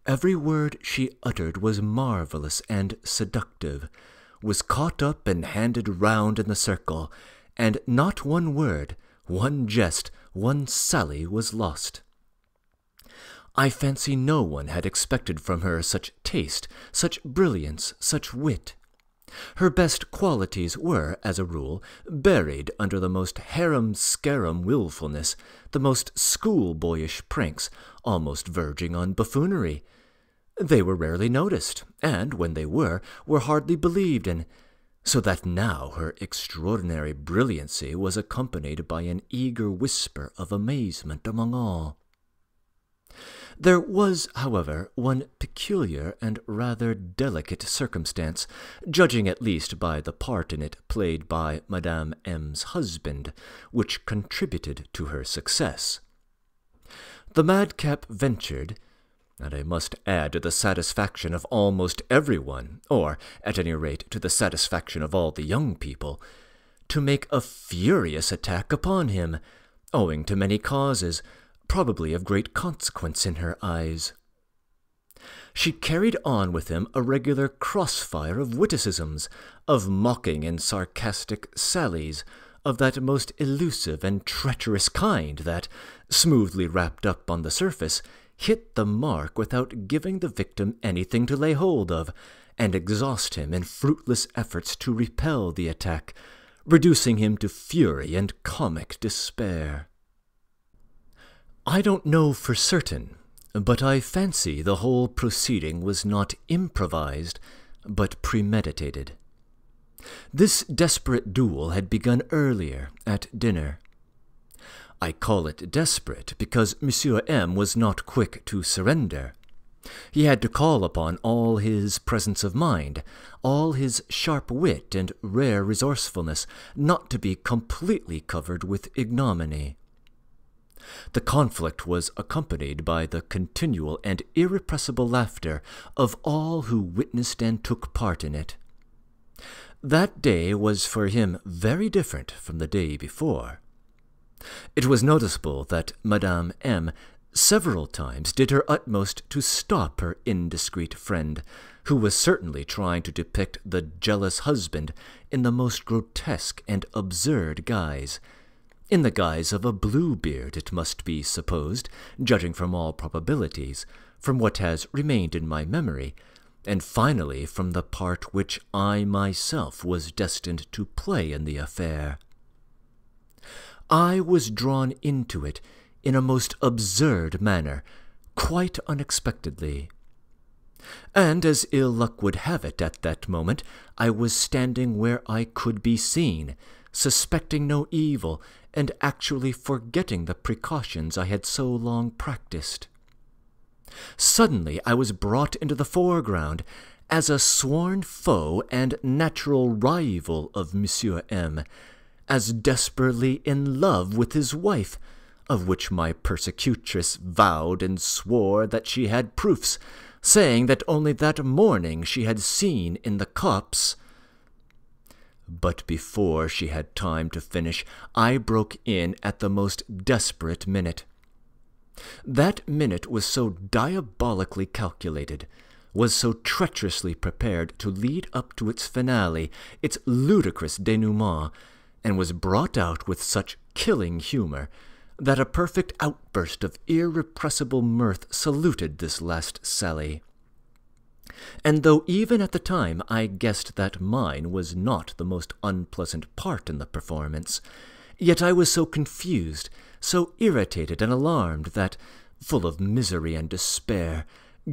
Every word she uttered was marvellous and seductive, was caught up and handed round in the circle, and not one word, one jest, one sally was lost. I fancy no one had expected from her such taste, such brilliance, such wit. Her best qualities were, as a rule, buried under the most harum-scarum wilfulness, the most schoolboyish pranks, almost verging on buffoonery. They were rarely noticed, and, when they were hardly believed in, so that now her extraordinary brilliancy was accompanied by an eager whisper of amazement among all. There was, however, one peculiar and rather delicate circumstance, judging at least by the part in it played by Madame M.'s husband, which contributed to her success. The madcap ventured, and I must add to the satisfaction of almost everyone, or, at any rate, to the satisfaction of all the young people, to make a furious attack upon him, owing to many causes, probably of great consequence in her eyes. She carried on with him a regular cross-fire of witticisms, of mocking and sarcastic sallies, of that most elusive and treacherous kind that, smoothly wrapped up on the surface, hit the mark without giving the victim anything to lay hold of, and exhaust him in fruitless efforts to repel the attack, reducing him to fury and comic despair. I don't know for certain, but I fancy the whole proceeding was not improvised, but premeditated. This desperate duel had begun earlier, at dinner. I call it desperate because Monsieur M. was not quick to surrender. He had to call upon all his presence of mind, all his sharp wit and rare resourcefulness, not to be completely covered with ignominy. The conflict was accompanied by the continual and irrepressible laughter of all who witnessed and took part in it. That day was for him very different from the day before. It was noticeable that Madame M. several times did her utmost to stop her indiscreet friend, who was certainly trying to depict the jealous husband in the most grotesque and absurd guise. In the guise of a Bluebeard, it must be supposed, judging from all probabilities, from what has remained in my memory, and finally from the part which I myself was destined to play in the affair. I was drawn into it in a most absurd manner, quite unexpectedly. And as ill luck would have it at that moment, I was standing where I could be seen, suspecting no evil, and actually forgetting the precautions I had so long practiced. Suddenly I was brought into the foreground as a sworn foe and natural rival of Monsieur M., as desperately in love with his wife, of which my persecutress vowed and swore that she had proofs, saying that only that morning she had seen in the copse. But before she had time to finish, I broke in at the most desperate minute. That minute was so diabolically calculated, was so treacherously prepared to lead up to its finale, its ludicrous denouement, and was brought out with such killing humor, that a perfect outburst of irrepressible mirth saluted this last sally. And though even at the time I guessed that mine was not the most unpleasant part in the performance, yet I was so confused, so irritated and alarmed that, full of misery and despair,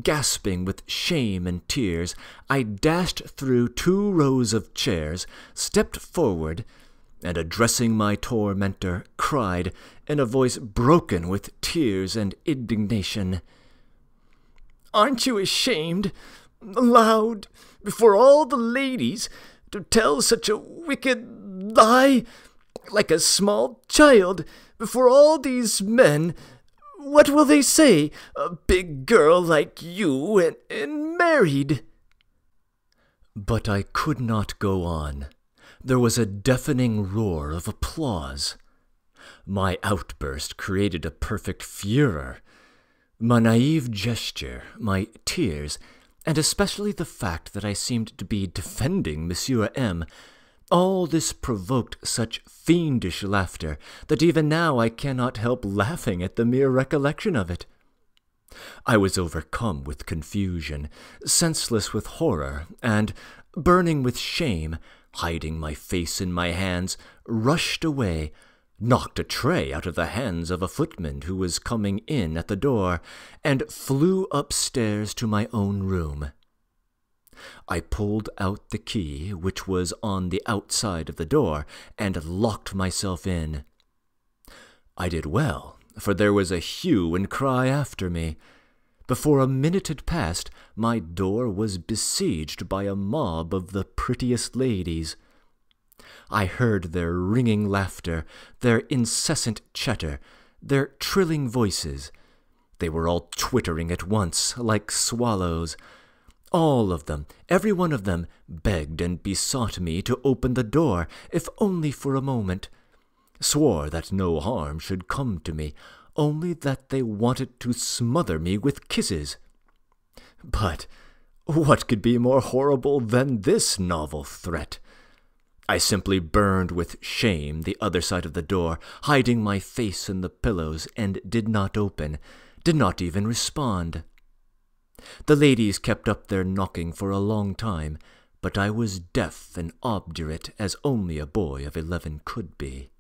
gasping with shame and tears, I dashed through 2 rows of chairs, stepped forward, and addressing my tormentor, cried, in a voice broken with tears and indignation, "Aren't you ashamed, aloud, before all the ladies, to tell such a wicked lie, like a small child, before all these men? What will they say, a big girl like you, and married?" But I could not go on. There was a deafening roar of applause. My outburst created a perfect furor. My naive gesture, my tears, and especially the fact that I seemed to be defending Monsieur M., all this provoked such fiendish laughter that even now I cannot help laughing at the mere recollection of it. I was overcome with confusion, senseless with horror, and, burning with shame, hiding my face in my hands, rushed away, knocked a tray out of the hands of a footman who was coming in at the door, and flew upstairs to my own room. I pulled out the key, which was on the outside of the door, and locked myself in. I did well, for there was a hue and cry after me. Before a minute had passed, my door was besieged by a mob of the prettiest ladies. I heard their ringing laughter, their incessant chatter, their trilling voices. They were all twittering at once, like swallows. All of them, every one of them, begged and besought me to open the door, if only for a moment, swore that no harm should come to me, only that they wanted to smother me with kisses. But what could be more horrible than this novel threat? I simply burned with shame the other side of the door, hiding my face in the pillows, and did not open, did not even respond. The ladies kept up their knocking for a long time, but I was deaf and obdurate as only a boy of 11 could be.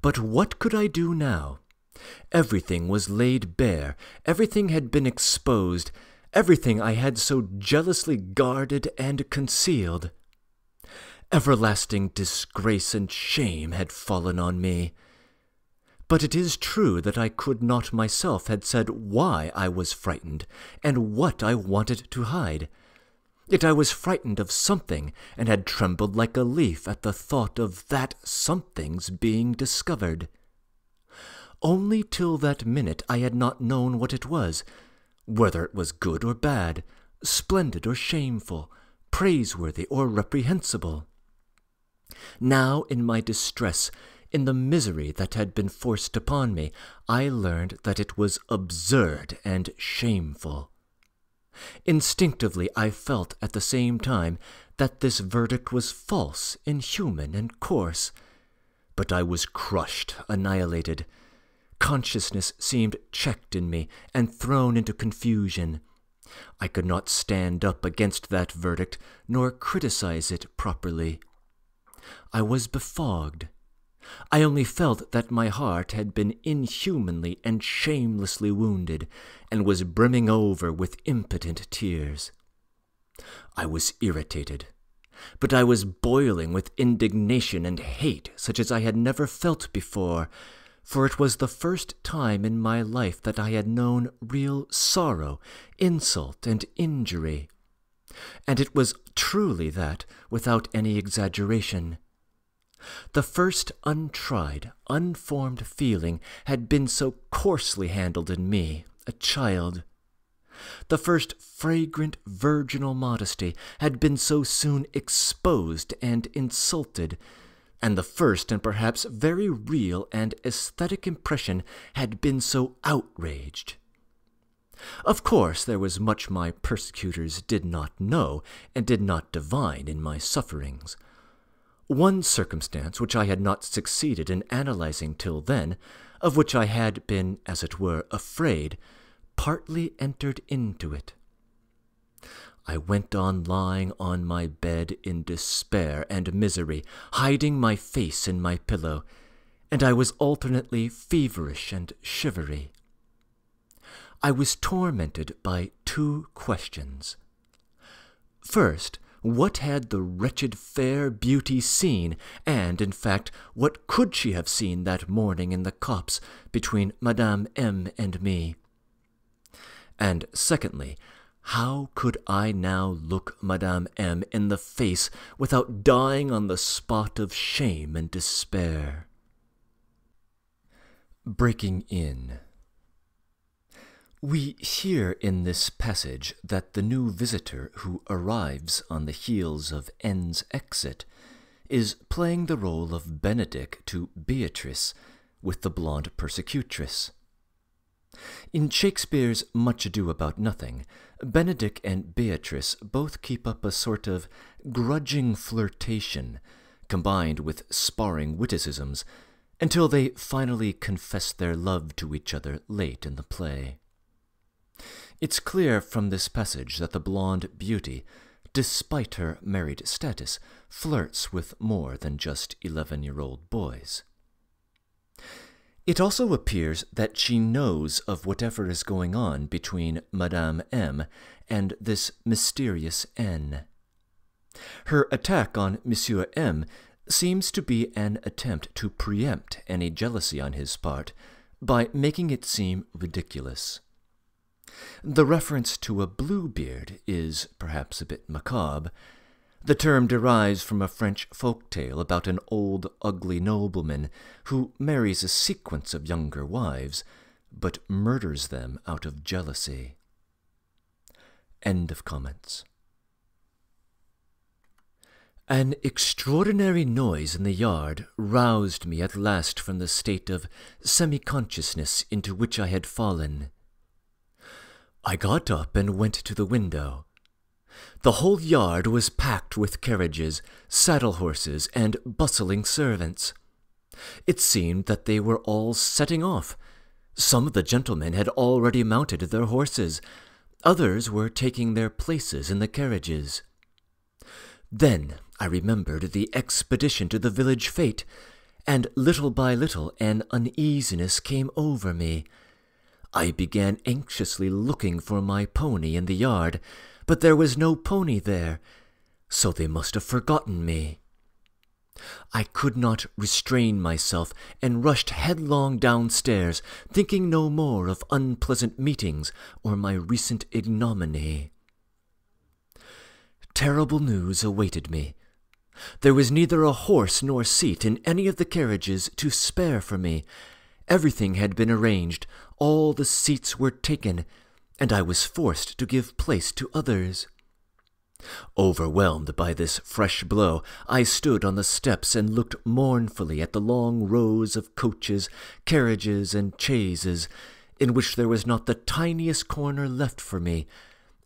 But what could I do now? Everything was laid bare, everything had been exposed, everything I had so jealously guarded and concealed. Everlasting disgrace and shame had fallen on me. But it is true that I could not myself have said why I was frightened, and what I wanted to hide. Yet I was frightened of something, and had trembled like a leaf at the thought of that something's being discovered. Only till that minute I had not known what it was, whether it was good or bad, splendid or shameful, praiseworthy or reprehensible. Now, in my distress, in the misery that had been forced upon me, I learned that it was absurd and shameful. Instinctively I felt at the same time that this verdict was false, inhuman, and coarse. But I was crushed, annihilated. Consciousness seemed checked in me and thrown into confusion. I could not stand up against that verdict, nor criticize it properly. I was befogged. I only felt that my heart had been inhumanly and shamelessly wounded, and was brimming over with impotent tears. I was irritated, but I was boiling with indignation and hate such as I had never felt before, for it was the first time in my life that I had known real sorrow, insult, and injury. And it was truly that, without any exaggeration. The first untried, unformed feeling had been so coarsely handled in me, a child. The first fragrant virginal modesty had been so soon exposed and insulted, and the first and perhaps very real and aesthetic impression had been so outraged. Of course, there was much my persecutors did not know and did not divine in my sufferings. One circumstance which I had not succeeded in analyzing till then, of which I had been, as it were, afraid, partly entered into it. I went on lying on my bed in despair and misery, hiding my face in my pillow, and I was alternately feverish and shivery. I was tormented by two questions. First, what had the wretched fair beauty seen, and, in fact, what could she have seen that morning in the copse between Madame M. and me? And secondly, how could I now look Madame M. in the face without dying on the spot of shame and despair? Breaking in. We hear in this passage that the new visitor who arrives on the heels of N's exit is playing the role of Benedick to Beatrice with the blonde persecutress. In Shakespeare's Much Ado About Nothing, Benedick and Beatrice both keep up a sort of grudging flirtation, combined with sparring witticisms, until they finally confess their love to each other late in the play. It's clear from this passage that the blonde beauty, despite her married status, flirts with more than just 11-year-old boys. It also appears that she knows of whatever is going on between Madame M. and this mysterious N. Her attack on Monsieur M. seems to be an attempt to preempt any jealousy on his part by making it seem ridiculous. The reference to a Bluebeard is perhaps a bit macabre. The term derives from a French folk tale about an old, ugly nobleman who marries a sequence of younger wives, but murders them out of jealousy. End of comments. An extraordinary noise in the yard roused me at last from the state of semi-consciousness into which I had fallen. I got up and went to the window. The whole yard was packed with carriages, saddle-horses, and bustling servants. It seemed that they were all setting off. Some of the gentlemen had already mounted their horses. Others were taking their places in the carriages. Then I remembered the expedition to the village fete, and little by little an uneasiness came over me. I began anxiously looking for my pony in the yard, but there was no pony there, so they must have forgotten me. I could not restrain myself, and rushed headlong downstairs, thinking no more of unpleasant meetings or my recent ignominy. Terrible news awaited me. There was neither a horse nor seat in any of the carriages to spare for me. Everything had been arranged, all the seats were taken, and I was forced to give place to others. Overwhelmed by this fresh blow, I stood on the steps and looked mournfully at the long rows of coaches, carriages, and chaises, in which there was not the tiniest corner left for me,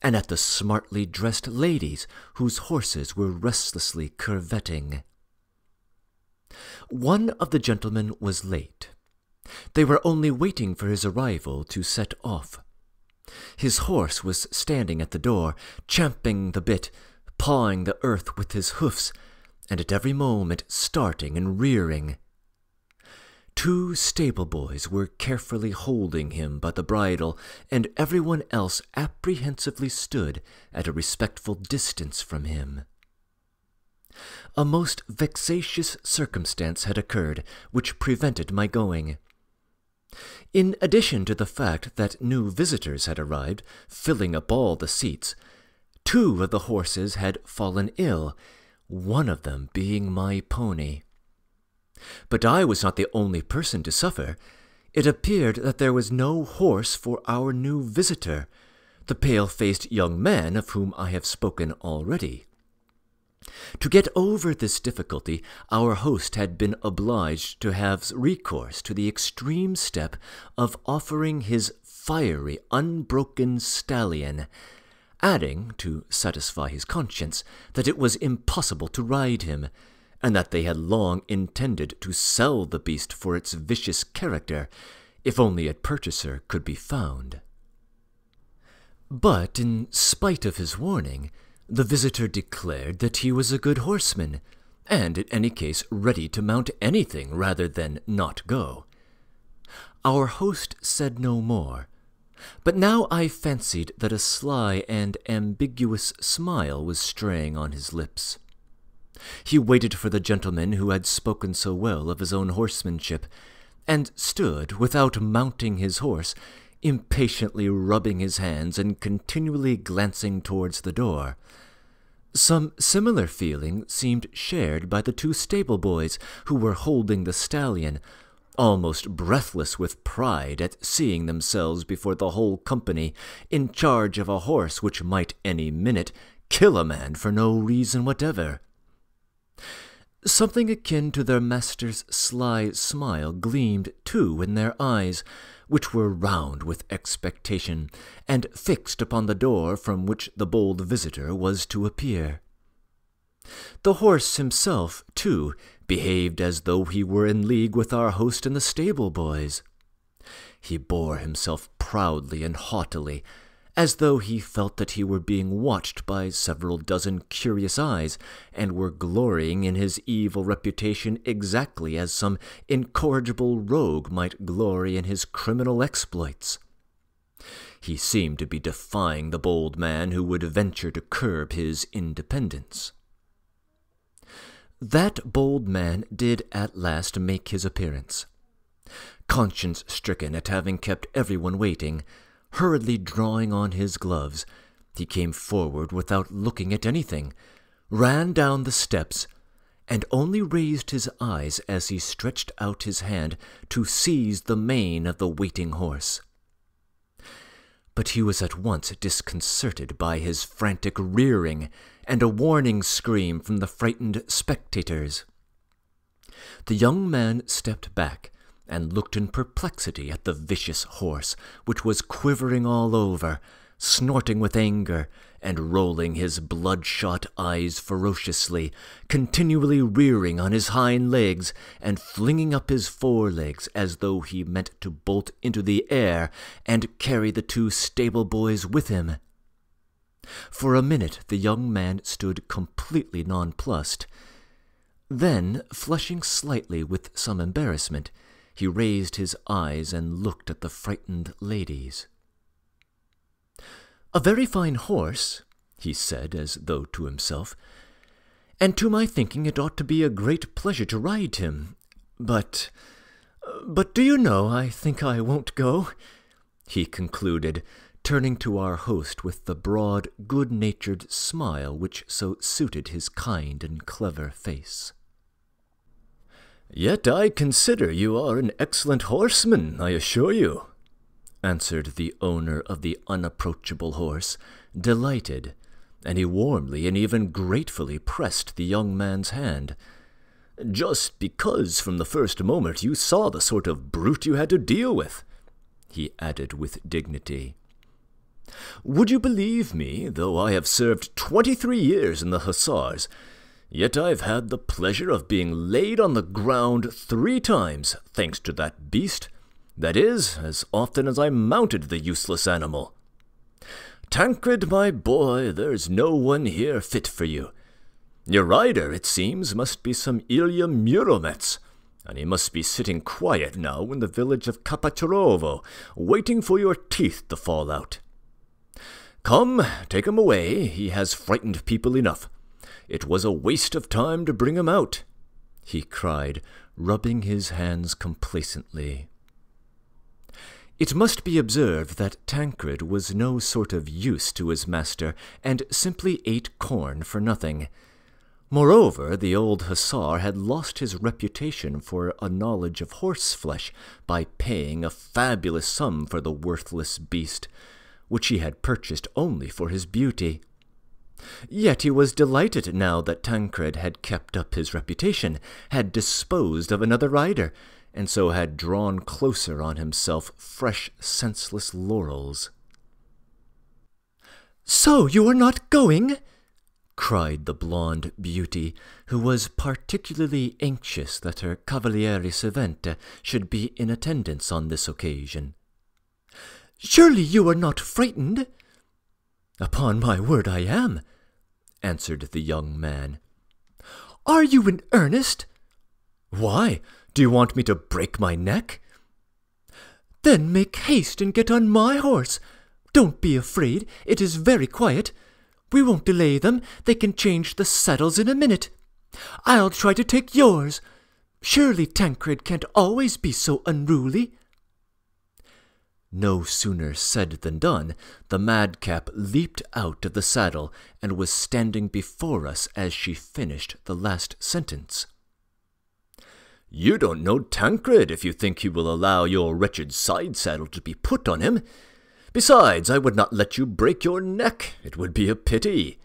and at the smartly dressed ladies whose horses were restlessly curvetting. One of the gentlemen was late. They were only waiting for his arrival to set off. His horse was standing at the door, champing the bit, pawing the earth with his hoofs, and at every moment starting and rearing. 2 stable-boys were carefully holding him by the bridle, and everyone else apprehensively stood at a respectful distance from him. A most vexatious circumstance had occurred, which prevented my going. In addition to the fact that new visitors had arrived, filling up all the seats, 2 of the horses had fallen ill, one of them being my pony. But I was not the only person to suffer. It appeared that there was no horse for our new visitor, the pale-faced young man of whom I have spoken already. To get over this difficulty, our host had been obliged to have recourse to the extreme step of offering his fiery, unbroken stallion, adding, to satisfy his conscience, that it was impossible to ride him, and that they had long intended to sell the beast for its vicious character, if only a purchaser could be found. But, in spite of his warning, the visitor declared that he was a good horseman, and in any case ready to mount anything rather than not go. Our host said no more, but now I fancied that a sly and ambiguous smile was straying on his lips. He waited for the gentleman who had spoken so well of his own horsemanship, and stood, without mounting his horse, impatiently rubbing his hands and continually glancing towards the door. Some similar feeling seemed shared by the 2 stable-boys who were holding the stallion, almost breathless with pride at seeing themselves before the whole company in charge of a horse which might any minute kill a man for no reason whatever. Something akin to their master's sly smile gleamed, too, in their eyes, which were round with expectation, and fixed upon the door from which the bold visitor was to appear. The horse himself, too, behaved as though he were in league with our host and the stable-boys. He bore himself proudly and haughtily, as though he felt that he were being watched by several dozen curious eyes, and were glorying in his evil reputation exactly as some incorrigible rogue might glory in his criminal exploits. He seemed to be defying the bold man who would venture to curb his independence. That bold man did at last make his appearance. Conscience-stricken at having kept everyone waiting, hurriedly drawing on his gloves, he came forward without looking at anything, ran down the steps, and only raised his eyes as he stretched out his hand to seize the mane of the waiting horse. But he was at once disconcerted by his frantic rearing and a warning scream from the frightened spectators. The young man stepped back and looked in perplexity at the vicious horse, which was quivering all over, snorting with anger, and rolling his bloodshot eyes ferociously, continually rearing on his hind legs, and flinging up his forelegs as though he meant to bolt into the air and carry the two stable boys with him. For a minute the young man stood completely nonplussed. Then, flushing slightly with some embarrassment, he raised his eyes and looked at the frightened ladies. "A very fine horse," he said, as though to himself, "and to my thinking it ought to be a great pleasure to ride him. But do you know, I think I won't go," he concluded, turning to our host with the broad, good-natured smile which so suited his kind and clever face. "Yet I consider you are an excellent horseman, I assure you," answered the owner of the unapproachable horse, delighted, and he warmly and even gratefully pressed the young man's hand. "Just because from the first moment you saw the sort of brute you had to deal with," he added with dignity. "Would you believe me, though I have served 23 years in the Hussars, yet I've had the pleasure of being laid on the ground 3 times, thanks to that beast. That is, as often as I mounted the useless animal. Tancred, my boy, there's no one here fit for you. Your rider, it seems, must be some Ilya Muromets, and he must be sitting quiet now in the village of Kapacharovo, waiting for your teeth to fall out. Come, take him away, he has frightened people enough. It was a waste of time to bring him out," he cried, rubbing his hands complacently. It must be observed that Tancred was no sort of use to his master, and simply ate corn for nothing. Moreover, the old hussar had lost his reputation for a knowledge of horse-flesh by paying a fabulous sum for the worthless beast, which he had purchased only for his beauty. Yet he was delighted now that Tancred had kept up his reputation, had disposed of another rider, and so had drawn closer on himself fresh senseless laurels. "So you are not going?" cried the blonde beauty, who was particularly anxious that her cavaliere servente should be in attendance on this occasion. "Surely you are not frightened?" "Upon my word I am," answered the young man. "Are you in earnest?" "Why? Do you want me to break my neck?" "Then make haste and get on my horse. Don't be afraid, it is very quiet. We won't delay them, they can change the saddles in a minute. I'll try to take yours. Surely Tancred can't always be so unruly." No sooner said than done. The madcap leaped out of the saddle and was standing before us as she finished the last sentence. "You don't know Tancred if you think he will allow your wretched side-saddle to be put on him. Besides, I would not let you break your neck. It would be a pity,"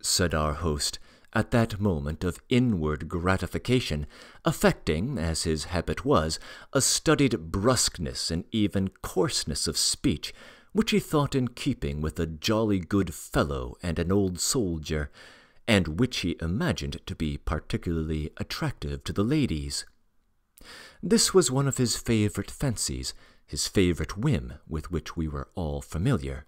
said our host, at that moment of inward gratification, affecting, as his habit was, a studied brusqueness and even coarseness of speech, which he thought in keeping with a jolly good fellow and an old soldier, and which he imagined to be particularly attractive to the ladies. This was one of his favourite fancies, his favourite whim, with which we were all familiar.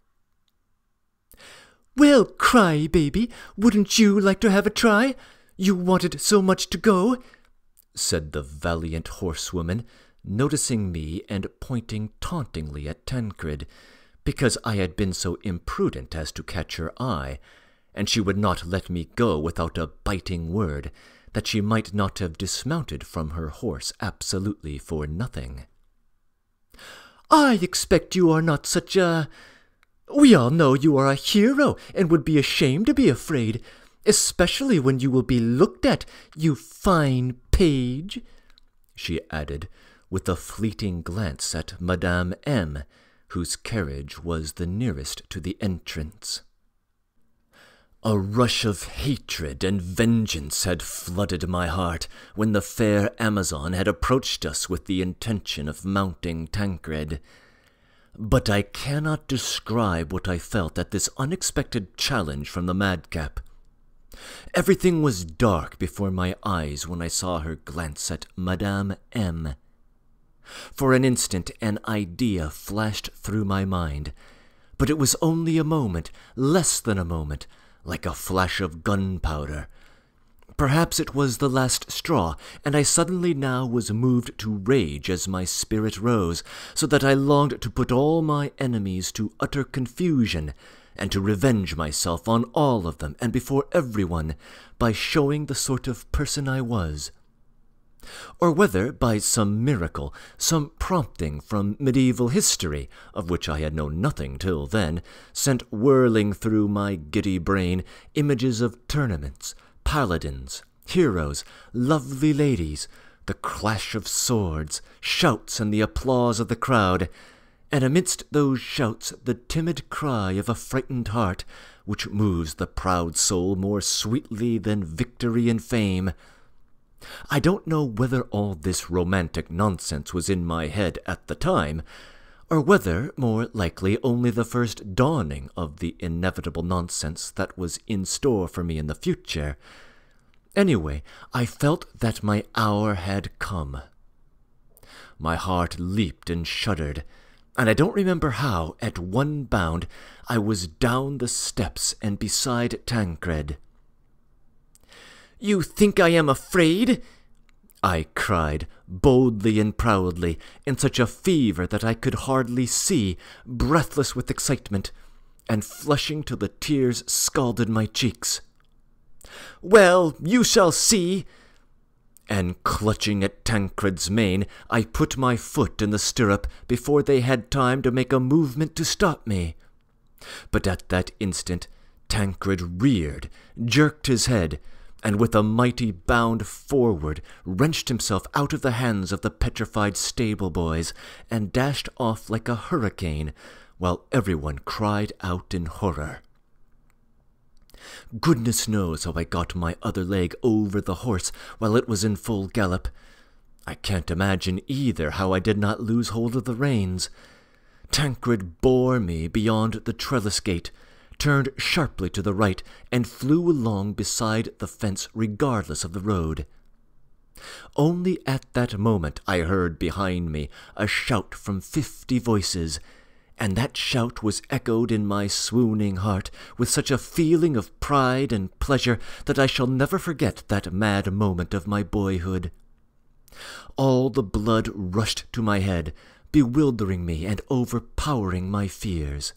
"Well, cry, baby, wouldn't you like to have a try? You wanted so much to go," said the valiant horsewoman, noticing me and pointing tauntingly at Tancred, because I had been so imprudent as to catch her eye, and she would not let me go without a biting word, that she might not have dismounted from her horse absolutely for nothing. "I expect you are not such a... We all know you are a hero and would be ashamed to be afraid, especially when you will be looked at, you fine page," she added, with a fleeting glance at Madame M., whose carriage was the nearest to the entrance. A rush of hatred and vengeance had flooded my heart when the fair Amazon had approached us with the intention of mounting Tancred. But I cannot describe what I felt at this unexpected challenge from the madcap. Everything was dark before my eyes when I saw her glance at Madame M. For an instant an idea flashed through my mind, but it was only a moment, less than a moment, like a flash of gunpowder. Perhaps it was the last straw, and I suddenly now was moved to rage as my spirit rose, so that I longed to put all my enemies to utter confusion, and to revenge myself on all of them and before everyone by showing the sort of person I was. Or whether, by some miracle, some prompting from medieval history, of which I had known nothing till then, sent whirling through my giddy brain images of tournaments, paladins, heroes, lovely ladies, the clash of swords, shouts, and the applause of the crowd, and amidst those shouts the timid cry of a frightened heart, which moves the proud soul more sweetly than victory and fame. I don't know whether all this romantic nonsense was in my head at the time, or whether, more likely, only the first dawning of the inevitable nonsense that was in store for me in the future. Anyway, I felt that my hour had come. My heart leaped and shuddered, and I don't remember how, at one bound, I was down the steps and beside Tancred. "You think I am afraid?" I cried, boldly and proudly, in such a fever that I could hardly see, breathless with excitement, and flushing till the tears scalded my cheeks. "Well, you shall see!" And clutching at Tancred's mane, I put my foot in the stirrup before they had time to make a movement to stop me. But at that instant Tancred reared, jerked his head, and with a mighty bound forward wrenched himself out of the hands of the petrified stable boys, and dashed off like a hurricane, while everyone cried out in horror. Goodness knows how I got my other leg over the horse while it was in full gallop. I can't imagine either how I did not lose hold of the reins. Tancred bore me beyond the trellis gate, turned sharply to the right, and flew along beside the fence regardless of the road. Only at that moment I heard behind me a shout from 50 voices, and that shout was echoed in my swooning heart with such a feeling of pride and pleasure that I shall never forget that mad moment of my boyhood. All the blood rushed to my head, bewildering me and overpowering my fears.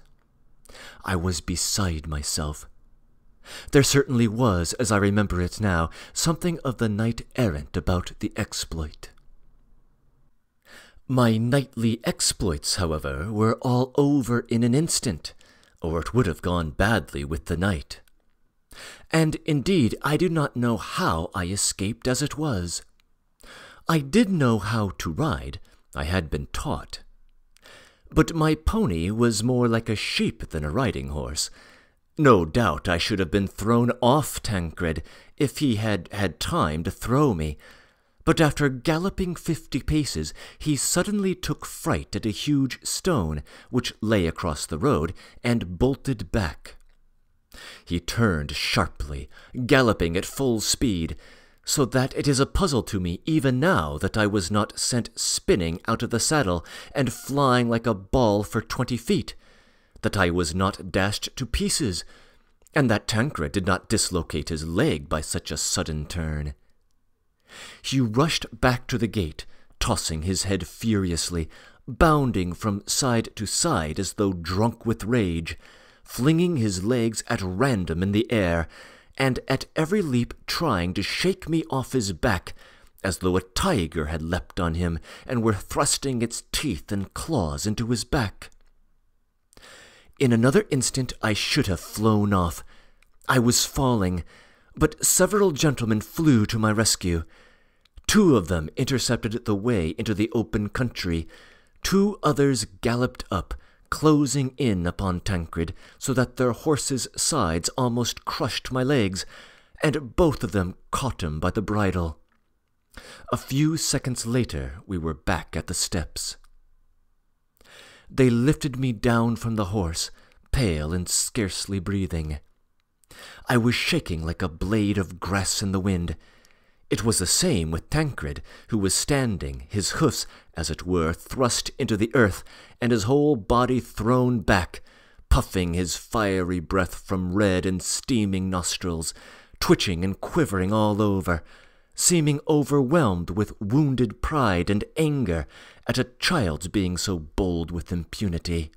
I was beside myself. There certainly was, as I remember it now, something of the knight-errant about the exploit. My knightly exploits, however, were all over in an instant, or it would have gone badly with the knight. And indeed I do not know how I escaped as it was. I did know how to ride. I had been taught. But my pony was more like a sheep than a riding horse. No doubt I should have been thrown off Tancred if he had had time to throw me, but after galloping 50 paces he suddenly took fright at a huge stone which lay across the road, and bolted back. He turned sharply, galloping at full speed, so that it is a puzzle to me even now that I was not sent spinning out of the saddle and flying like a ball for 20 feet, that I was not dashed to pieces, and that Tancred did not dislocate his leg by such a sudden turn. He rushed back to the gate, tossing his head furiously, bounding from side to side as though drunk with rage, flinging his legs at random in the air, and at every leap trying to shake me off his back, as though a tiger had leapt on him and were thrusting its teeth and claws into his back. In another instant I should have flown off. I was falling, but several gentlemen flew to my rescue. 2 of them intercepted the way into the open country. 2 others galloped up, closing in upon Tancred, so that their horses' sides almost crushed my legs, and both of them caught him by the bridle. A few seconds later we were back at the steps. they lifted me down from the horse, pale and scarcely breathing. I was shaking like a blade of grass in the wind. It was the same with Tancred, who was standing, his hoofs, as it were, thrust into the earth, and his whole body thrown back, puffing his fiery breath from red and steaming nostrils, twitching and quivering all over, seeming overwhelmed with wounded pride and anger at a child's being so bold with impunity.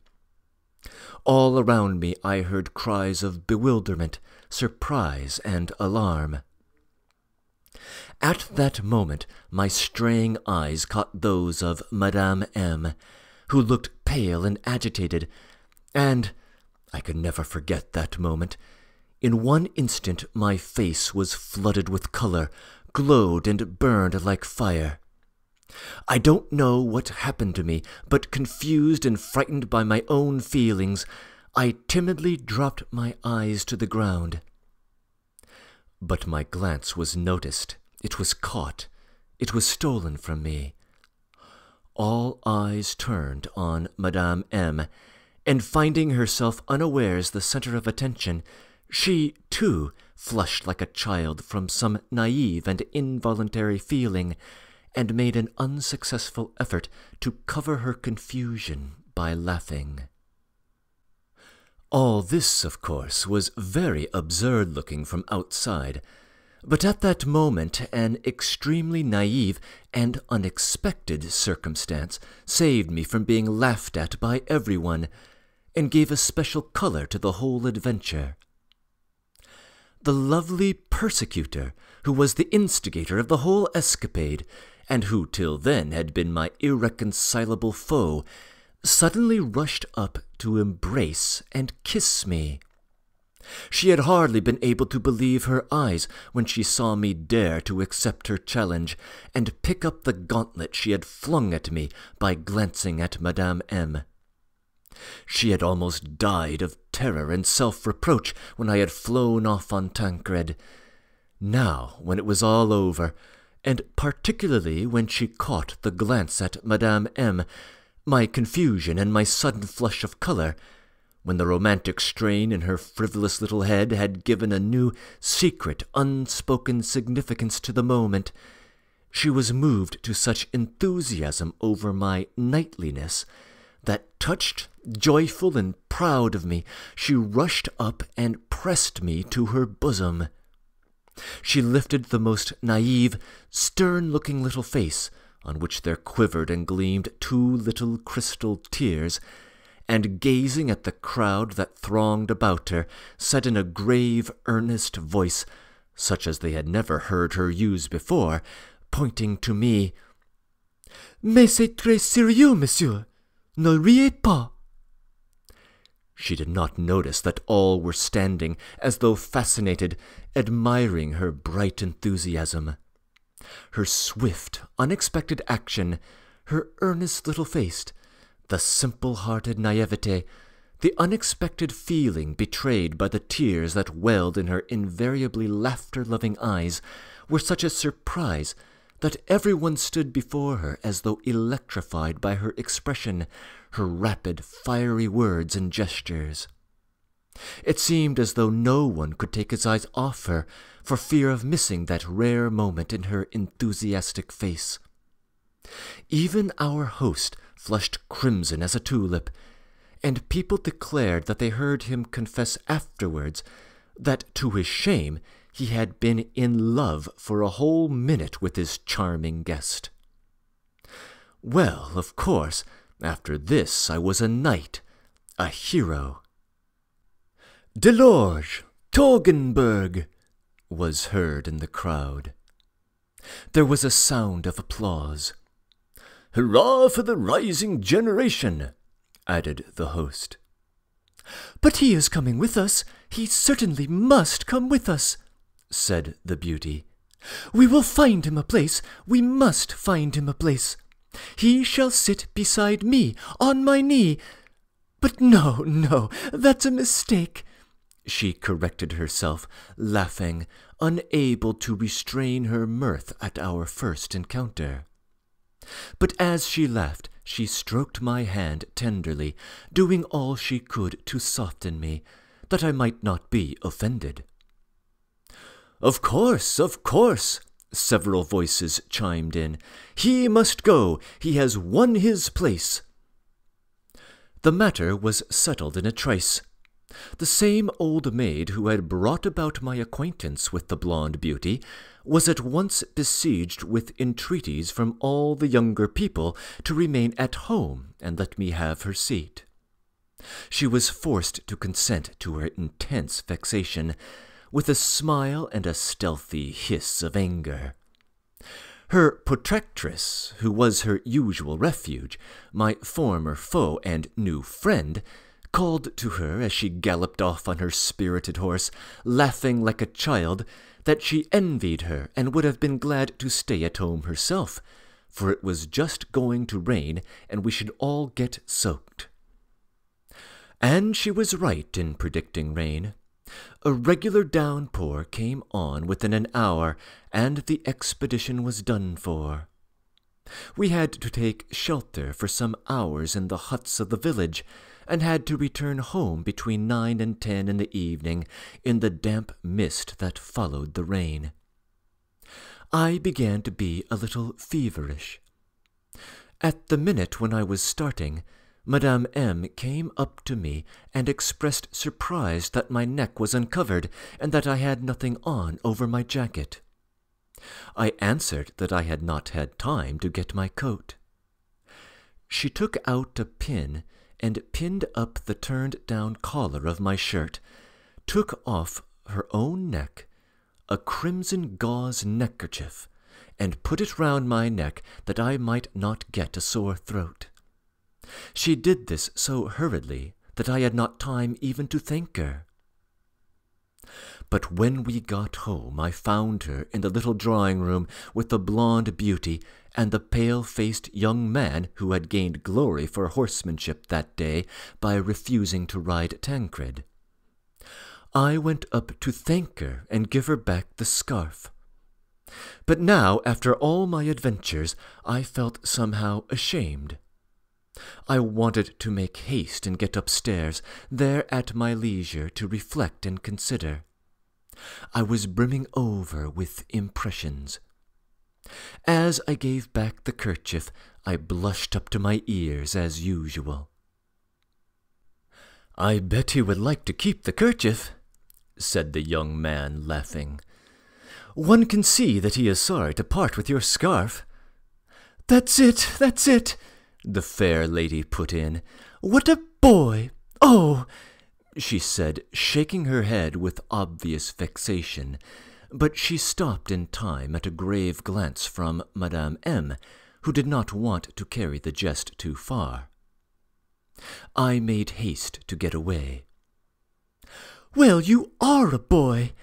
All around me I heard cries of bewilderment, surprise, and alarm. At that moment my straying eyes caught those of Madame M., who looked pale and agitated, and I could never forget that moment. In one instant my face was flooded with color, glowed and burned like fire. I don't know what happened to me, but confused and frightened by my own feelings, I timidly dropped my eyes to the ground. But my glance was noticed. It was caught. It was stolen from me. All eyes turned on Madame M., and finding herself unawares the center of attention, she, too, flushed like a child from some naive and involuntary feeling, and made an unsuccessful effort to cover her confusion by laughing. All this, of course, was very absurd-looking from outside, but at that moment an extremely naive and unexpected circumstance saved me from being laughed at by everyone, and gave a special color to the whole adventure. The lovely persecutor, who was the instigator of the whole escapade, and who till then had been my irreconcilable foe, suddenly rushed up to embrace and kiss me. She had hardly been able to believe her eyes when she saw me dare to accept her challenge, and pick up the gauntlet she had flung at me by glancing at Madame M. She had almost died of terror and self-reproach when I had flown off on Tancred. Now, when it was all over, and particularly when she caught the glance at Madame M., my confusion and my sudden flush of color, when the romantic strain in her frivolous little head had given a new, secret, unspoken significance to the moment, she was moved to such enthusiasm over my knightliness that, touched, joyful, and proud of me, she rushed up and pressed me to her bosom. She lifted the most naive, stern-looking little face, on which there quivered and gleamed 2 little crystal tears, and gazing at the crowd that thronged about her, said in a grave, earnest voice, such as they had never heard her use before, pointing to me, "Mais c'est très sérieux, monsieur. Ne riez pas." She did not notice that all were standing, as though fascinated, admiring her bright enthusiasm. Her swift, unexpected action, her earnest little face, the simple-hearted naivete, the unexpected feeling betrayed by the tears that welled in her invariably laughter-loving eyes, were such a surprise that everyone stood before her as though electrified by her expression, her rapid, fiery words and gestures. It seemed as though no one could take his eyes off her for fear of missing that rare moment in her enthusiastic face. Even our host flushed crimson as a tulip, and people declared that they heard him confess afterwards that, to his shame, he had been in love for a whole minute with his charming guest. Well, of course, after this I was a knight, a hero. "Delorge! Toggenburg!" was heard in the crowd. There was a sound of applause. "Hurrah for the rising generation!" added the host. "But he is coming with us. He certainly must come with us," said the beauty. "We will find him a place. We must find him a place. He shall sit beside me, on my knee. But no, that's a mistake," she corrected herself, laughing, unable to restrain her mirth at our first encounter. But as she left, she stroked my hand tenderly, doing all she could to soften me, that I might not be offended. Of course, several voices chimed in. He must go. He has won his place. The matter was settled in a trice. The same old maid who had brought about my acquaintance with the blonde beauty was at once besieged with entreaties from all the younger people to remain at home and let me have her seat. She was forced to consent to her intense vexation, with a smile and a stealthy hiss of anger. Her protectress, who was her usual refuge, my former foe and new friend, called to her as she galloped off on her spirited horse, laughing like a child, that she envied her and would have been glad to stay at home herself, for it was just going to rain and we should all get soaked. And she was right in predicting rain. A regular downpour came on within an hour, and the expedition was done for. We had to take shelter for some hours in the huts of the village, and had to return home between 9 and 10 in the evening in the damp mist that followed the rain. I began to be a little feverish. At the minute when I was starting, Madame M. came up to me and expressed surprise that my neck was uncovered and that I had nothing on over my jacket. I answered that I had not had time to get my coat. She took out a pin and pinned up the turned-down collar of my shirt, took off her own neck a crimson gauze neckerchief, and put it round my neck that I might not get a sore throat. She did this so hurriedly that I had not time even to thank her. But when we got home, I found her in the little drawing-room with the blonde beauty and the pale-faced young man who had gained glory for horsemanship that day by refusing to ride Tancred. I went up to thank her and give her back the scarf. But now, after all my adventures, I felt somehow ashamed. I wanted to make haste and get upstairs, there at my leisure to reflect and consider. I was brimming over with impressions. As I gave back the kerchief, I blushed up to my ears as usual. "I bet he would like to keep the kerchief," said the young man, laughing. "One can see that he is sorry to part with your scarf." That's it," the fair lady put in. "What a boy! Oh!" she said, shaking her head with obvious vexation, but she stopped in time at a grave glance from Madame M., who did not want to carry the jest too far. I made haste to get away. "Well, you are a boy,"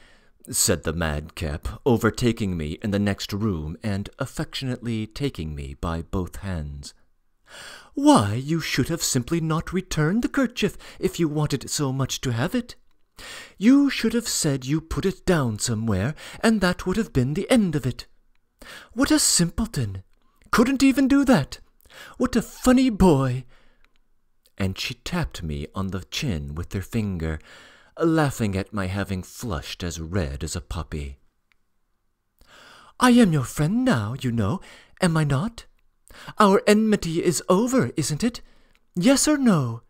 said the madcap, overtaking me in the next room and affectionately taking me by both hands. "Why, you should have simply not returned the kerchief if you wanted so much to have it. You should have said you put it down somewhere, and that would have been the end of it. What a simpleton! Couldn't even do that! What a funny boy!" And she tapped me on the chin with her finger, laughing at my having flushed as red as a poppy. "I am your friend now, you know, am I not? Our enmity is over, isn't it? Yes or no?"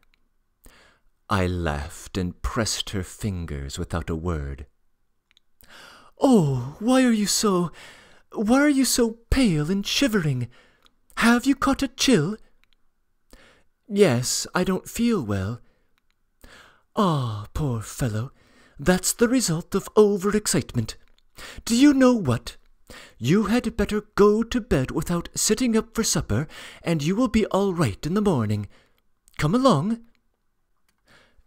I laughed and pressed her fingers without a word. "Oh, why are you so pale and shivering? Have you caught a chill?" "Yes, I don't feel well." "Ah, poor fellow, that's the result of over-excitement. Do you know what? You had better go to bed without sitting up for supper, and you will be all right in the morning. Come along."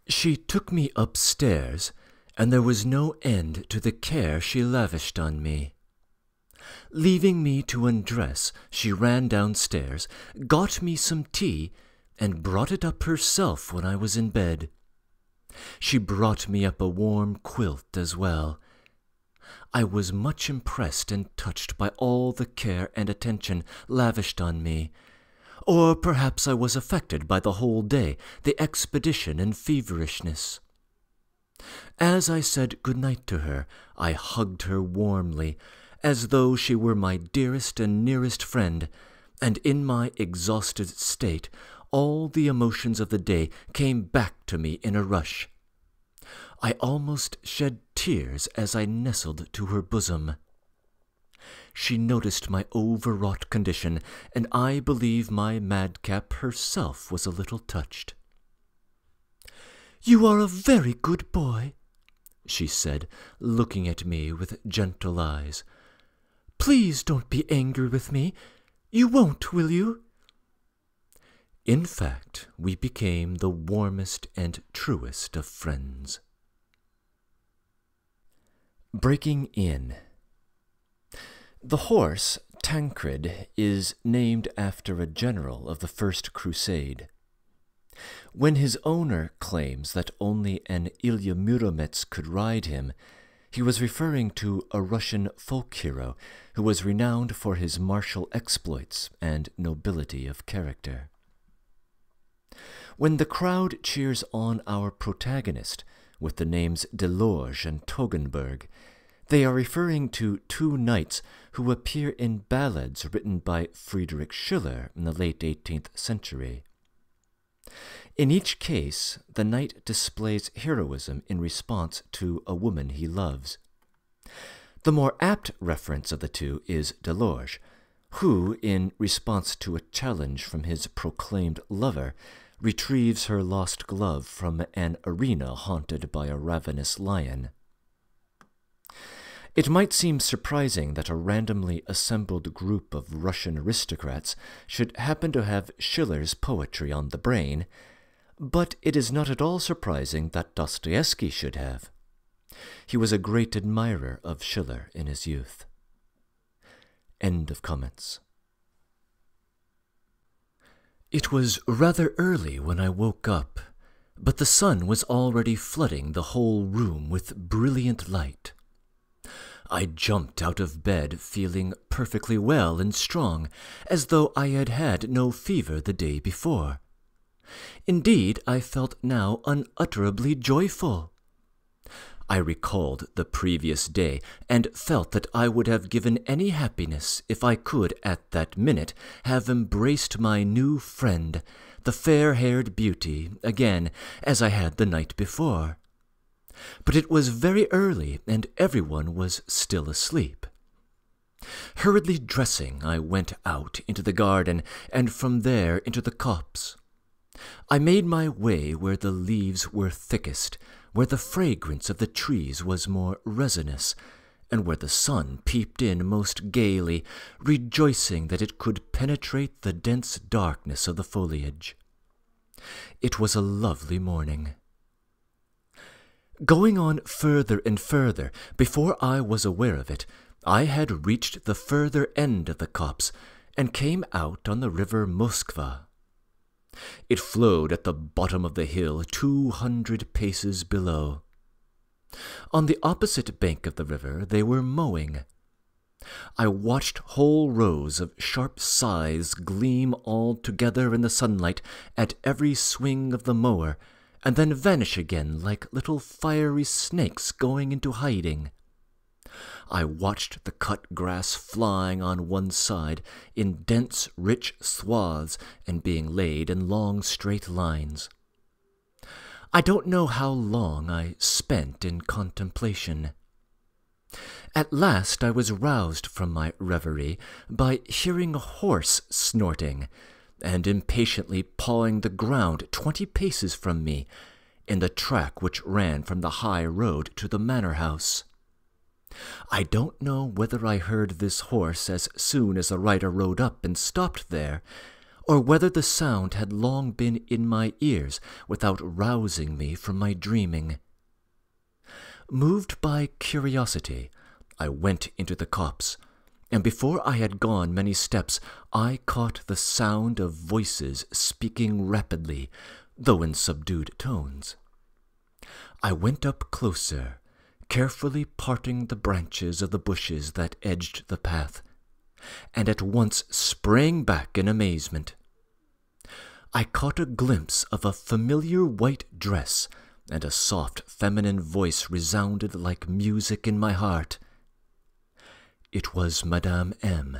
She took me upstairs, and there was no end to the care she lavished on me. Leaving me to undress, she ran downstairs, got me some tea, and brought it up herself when I was in bed. She brought me up a warm quilt as well. I was much impressed and touched by all the care and attention lavished on me, or perhaps I was affected by the whole day, the expedition and feverishness. As I said good night to her, I hugged her warmly, as though she were my dearest and nearest friend, and in my exhausted state all the emotions of the day came back to me in a rush. I almost shed tears as I nestled to her bosom. She noticed my overwrought condition, and I believe my madcap herself was a little touched. "You are a very good boy," she said, looking at me with gentle eyes. "Please don't be angry with me. You won't, will you?" In fact, we became the warmest and truest of friends. Breaking in. The horse, Tancred, is named after a general of the First Crusade. When his owner claims that only an Ilya Muromets could ride him, he was referring to a Russian folk hero who was renowned for his martial exploits and nobility of character. When the crowd cheers on our protagonist with the names Delorge and Toggenburg, they are referring to two knights who appear in ballads written by Friedrich Schiller in the late 18th century. In each case, the knight displays heroism in response to a woman he loves. The more apt reference of the two is Delorge, who, in response to a challenge from his proclaimed lover, retrieves her lost glove from an arena haunted by a ravenous lion. It might seem surprising that a randomly assembled group of Russian aristocrats should happen to have Schiller's poetry on the brain, but it is not at all surprising that Dostoevsky should have. He was a great admirer of Schiller in his youth. End of comments. It was rather early when I woke up, but the sun was already flooding the whole room with brilliant light. I jumped out of bed feeling perfectly well and strong, as though I had had no fever the day before. Indeed, I felt now unutterably joyful. I recalled the previous day, and felt that I would have given any happiness if I could at that minute have embraced my new friend, the fair-haired beauty, again, as I had the night before. But it was very early, and everyone was still asleep. Hurriedly dressing, I went out into the garden, and from there into the copse. I made my way where the leaves were thickest, where the fragrance of the trees was more resinous, and where the sun peeped in most gaily, rejoicing that it could penetrate the dense darkness of the foliage. It was a lovely morning. Going on further and further, before I was aware of it, I had reached the further end of the copse, and came out on the river Moskva. It flowed at the bottom of the hill 200 paces below. On the opposite bank of the river they were mowing. I watched whole rows of sharp scythes gleam all together in the sunlight at every swing of the mower, and then vanish again like little fiery snakes going into hiding. I watched the cut grass flying on one side in dense, rich swaths and being laid in long, straight lines. I don't know how long I spent in contemplation. At last I was roused from my reverie by hearing a horse snorting, and impatiently pawing the ground 20 paces from me, in the track which ran from the high road to the manor house. I don't know whether I heard this horse as soon as the rider rode up and stopped there, or whether the sound had long been in my ears without rousing me from my dreaming. Moved by curiosity, I went into the copse, and before I had gone many steps, I caught the sound of voices speaking rapidly, though in subdued tones. I went up closer, carefully parting the branches of the bushes that edged the path, and at once sprang back in amazement. I caught a glimpse of a familiar white dress, and a soft feminine voice resounded like music in my heart. It was Madame M.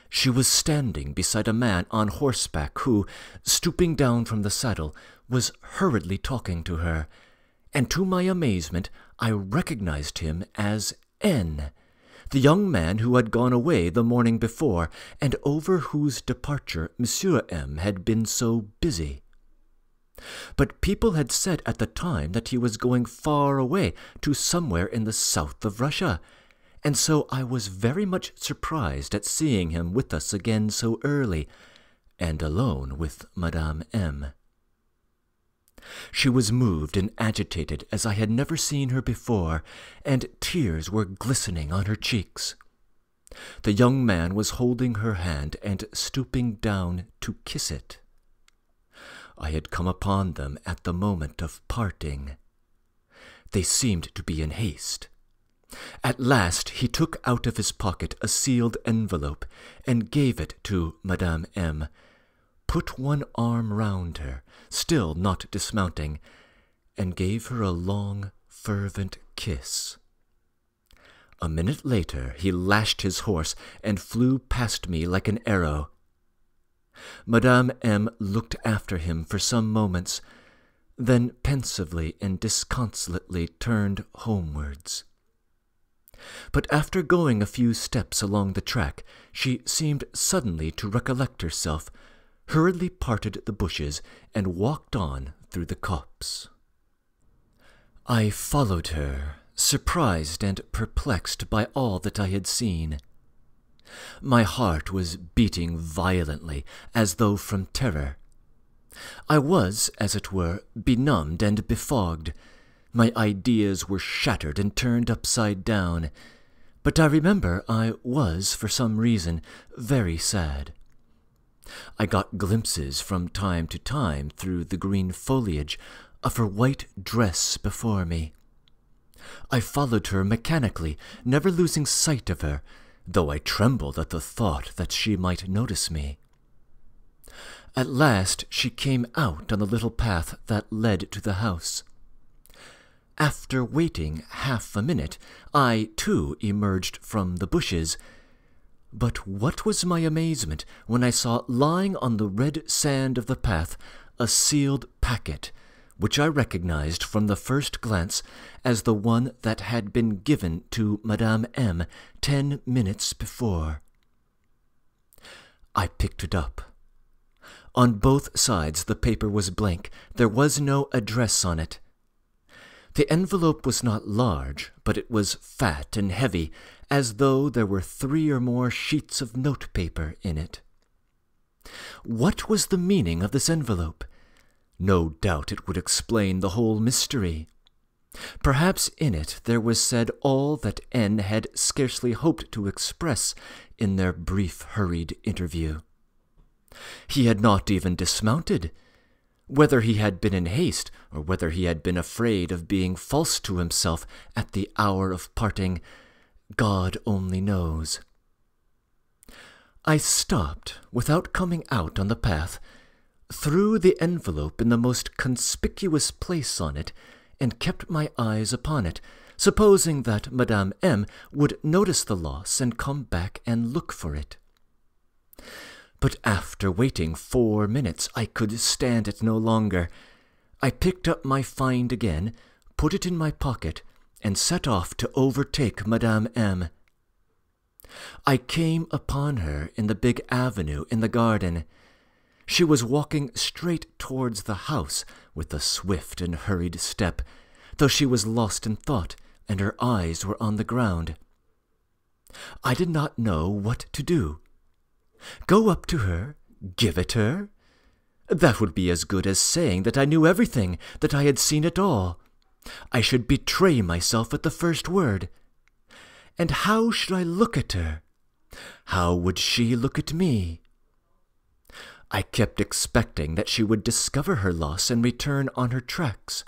She was standing beside a man on horseback who, stooping down from the saddle, was hurriedly talking to her, and to my amazement I recognized him as N., the young man who had gone away the morning before, and over whose departure Monsieur M. had been so busy. But people had said at the time that he was going far away to somewhere in the south of Russia, and so I was very much surprised at seeing him with us again so early, and alone with Madame M. She was moved and agitated as I had never seen her before, and tears were glistening on her cheeks. The young man was holding her hand and stooping down to kiss it. I had come upon them at the moment of parting. They seemed to be in haste. At last he took out of his pocket a sealed envelope and gave it to Madame M., put one arm round her, still not dismounting, and gave her a long, fervent kiss. A minute later he lashed his horse and flew past me like an arrow. Madame M. looked after him for some moments, then pensively and disconsolately turned homewards. But after going a few steps along the track, she seemed suddenly to recollect herself, hurriedly parted the bushes, and walked on through the copse. I followed her, surprised and perplexed by all that I had seen. My heart was beating violently, as though from terror. I was, as it were, benumbed and befogged. My ideas were shattered and turned upside down, but I remember I was, for some reason, very sad. I got glimpses from time to time through the green foliage of her white dress before me. I followed her mechanically, never losing sight of her, though I trembled at the thought that she might notice me. At last she came out on the little path that led to the house. After waiting half a minute, I, too, emerged from the bushes. But what was my amazement when I saw lying on the red sand of the path a sealed packet, which I recognized from the first glance as the one that had been given to Madame M. 10 minutes before. I picked it up. On both sides the paper was blank. There was no address on it. The envelope was not large, but it was fat and heavy, as though there were 3 or more sheets of notepaper in it. What was the meaning of this envelope? No doubt it would explain the whole mystery. Perhaps in it there was said all that N. had scarcely hoped to express in their brief, hurried interview. He had not even dismounted. Whether he had been in haste, or whether he had been afraid of being false to himself at the hour of parting, God only knows. I stopped, without coming out on the path, threw the envelope in the most conspicuous place on it, and kept my eyes upon it, supposing that Madame M. would notice the loss and come back and look for it. But after waiting 4 minutes, I could stand it no longer. I picked up my find again, put it in my pocket, and set off to overtake Madame M. I came upon her in the big avenue in the garden. She was walking straight towards the house with a swift and hurried step, though she was lost in thought, and her eyes were on the ground. I did not know what to do. Go up to her? Give it her? That would be as good as saying that I knew everything, that I had seen it all. I should betray myself at the first word. And how should I look at her? How would she look at me? I kept expecting that she would discover her loss and return on her tracks.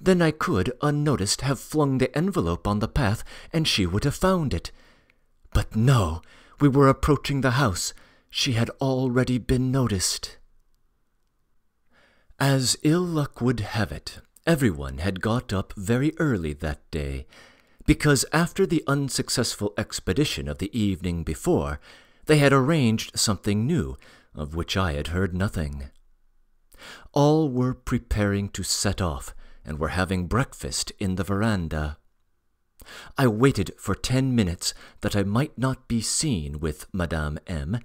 Then I could, unnoticed, have flung the envelope on the path, and she would have found it. But no, we were approaching the house. She had already been noticed. As ill luck would have it, everyone had got up very early that day, because after the unsuccessful expedition of the evening before, they had arranged something new, of which I had heard nothing. All were preparing to set off, and were having breakfast in the veranda. I waited for 10 minutes that I might not be seen with Madame M.,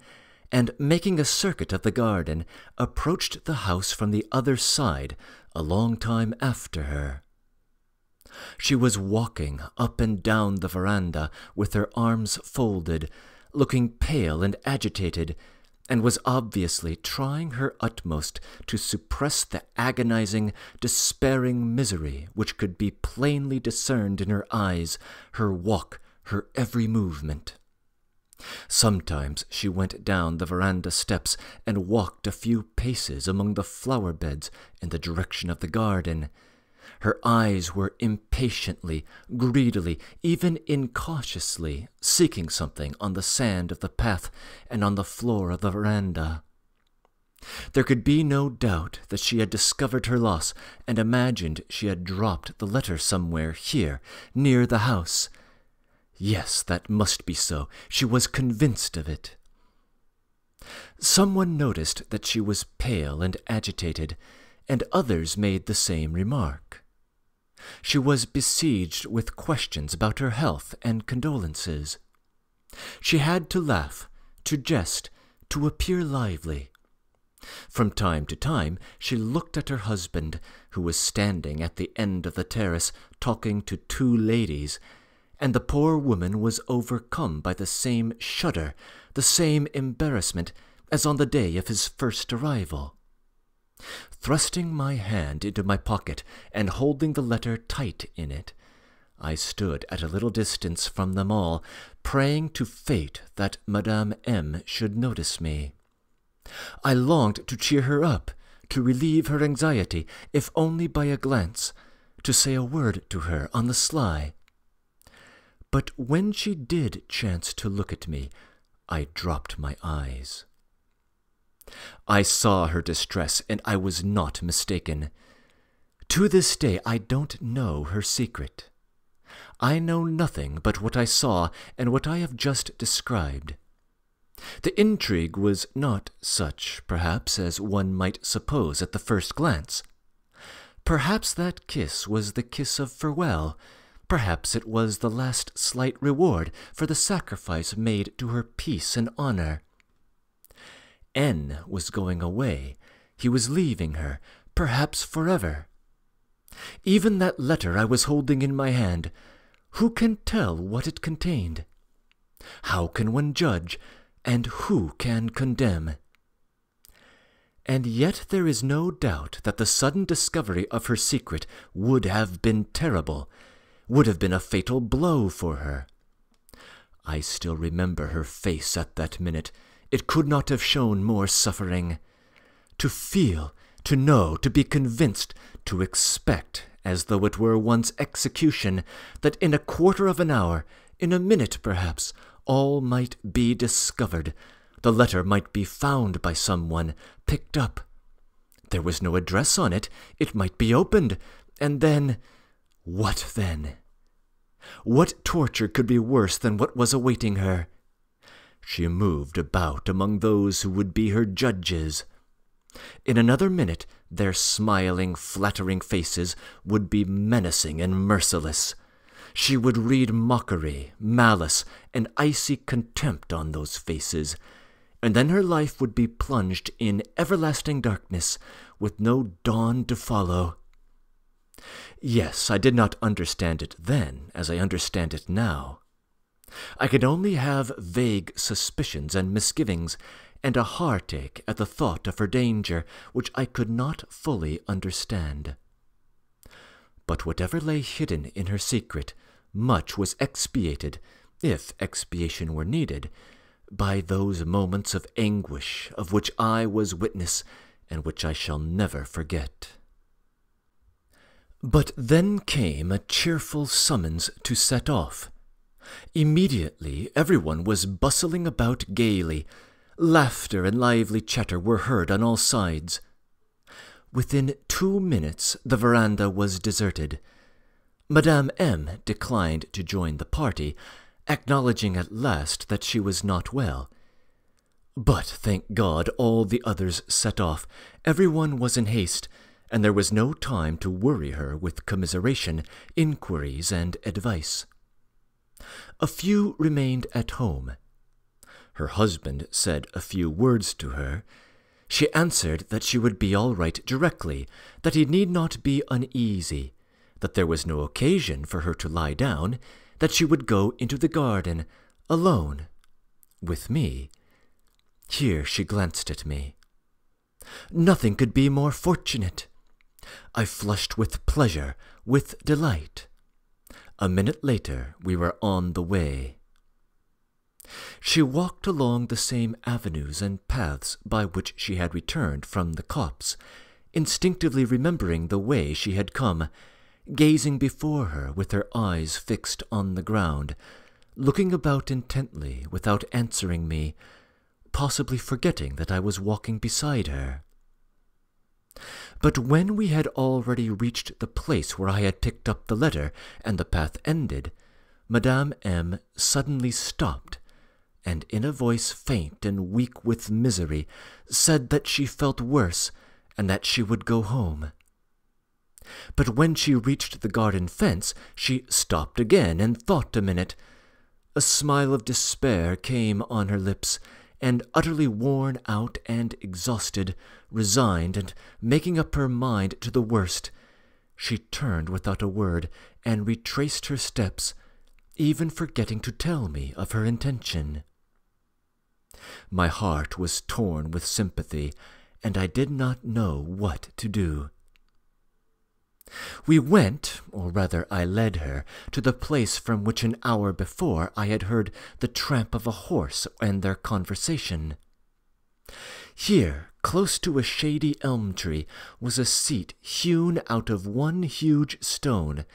and, making a circuit of the garden, approached the house from the other side a long time after her. She was walking up and down the veranda with her arms folded, looking pale and agitated, and was obviously trying her utmost to suppress the agonizing, despairing misery which could be plainly discerned in her eyes, her walk, her every movement. Sometimes she went down the veranda steps and walked a few paces among the flower beds in the direction of the garden. Her eyes were impatiently, greedily, even incautiously, seeking something on the sand of the path and on the floor of the veranda. There could be no doubt that she had discovered her loss and imagined she had dropped the letter somewhere here, near the house. Yes, that must be so. She was convinced of it. Someone noticed that she was pale and agitated, and others made the same remark. She was besieged with questions about her health and condolences. She had to laugh, to jest, to appear lively. From time to time she looked at her husband, who was standing at the end of the terrace talking to 2 ladies, and the poor woman was overcome by the same shudder, the same embarrassment, as on the day of his first arrival. Thrusting my hand into my pocket and holding the letter tight in it, I stood at a little distance from them all, praying to fate that Madame M. should notice me. I longed to cheer her up, to relieve her anxiety, if only by a glance, to say a word to her on the sly. But when she did chance to look at me, I dropped my eyes. I saw her distress, and I was not mistaken. To this day I don't know her secret. I know nothing but what I saw and what I have just described. The intrigue was not such, perhaps, as one might suppose at the first glance. Perhaps that kiss was the kiss of farewell. Perhaps it was the last slight reward for the sacrifice made to her peace and honor. N. was going away. He was leaving her, perhaps forever. Even that letter I was holding in my hand, who can tell what it contained? How can one judge, and who can condemn? And yet there is no doubt that the sudden discovery of her secret would have been terrible, would have been a fatal blow for her. I still remember her face at that minute. It could not have shown more suffering. To feel, to know, to be convinced, to expect, as though it were one's execution, that in a quarter of an hour, in a minute perhaps, all might be discovered. The letter might be found by someone, picked up. There was no address on it. It might be opened, and then— what then? What torture could be worse than what was awaiting her? She moved about among those who would be her judges. In another minute their smiling, flattering faces would be menacing and merciless. She would read mockery, malice, and icy contempt on those faces, and then her life would be plunged in everlasting darkness, with no dawn to follow. Yes, I did not understand it then as I understand it now. I could only have vague suspicions and misgivings, and a heartache at the thought of her danger, which I could not fully understand. But whatever lay hidden in her secret, much was expiated, if expiation were needed, by those moments of anguish of which I was witness, and which I shall never forget. But then came a cheerful summons to set off. Immediately everyone was bustling about gaily. Laughter and lively chatter were heard on all sides. Within 2 minutes the veranda was deserted. Madame M. declined to join the party, acknowledging at last that she was not well. But, thank God, all the others set off. Everyone was in haste, and there was no time to worry her with commiseration, inquiries, and advice. A few remained at home. Her husband said a few words to her. She answered that she would be all right directly, that he need not be uneasy, that there was no occasion for her to lie down, that she would go into the garden, alone, with me. Here she glanced at me. Nothing could be more fortunate. I flushed with pleasure, with delight. A minute later we were on the way. She walked along the same avenues and paths by which she had returned from the copse, instinctively remembering the way she had come, gazing before her with her eyes fixed on the ground, looking about intently without answering me, possibly forgetting that I was walking beside her. But when we had already reached the place where I had picked up the letter and the path ended, Madame M. suddenly stopped, and in a voice faint and weak with misery, said that she felt worse and that she would go home. But when she reached the garden fence, she stopped again and thought a minute. A smile of despair came on her lips, and utterly worn out and exhausted, resigned, and making up her mind to the worst, she turned without a word and retraced her steps, even forgetting to tell me of her intention. My heart was torn with sympathy, and I did not know what to do. We went, or rather I led her, to the place from which an hour before I had heard the tramp of a horse and their conversation. Here, close to a shady elm tree, was a seat hewn out of one huge stone,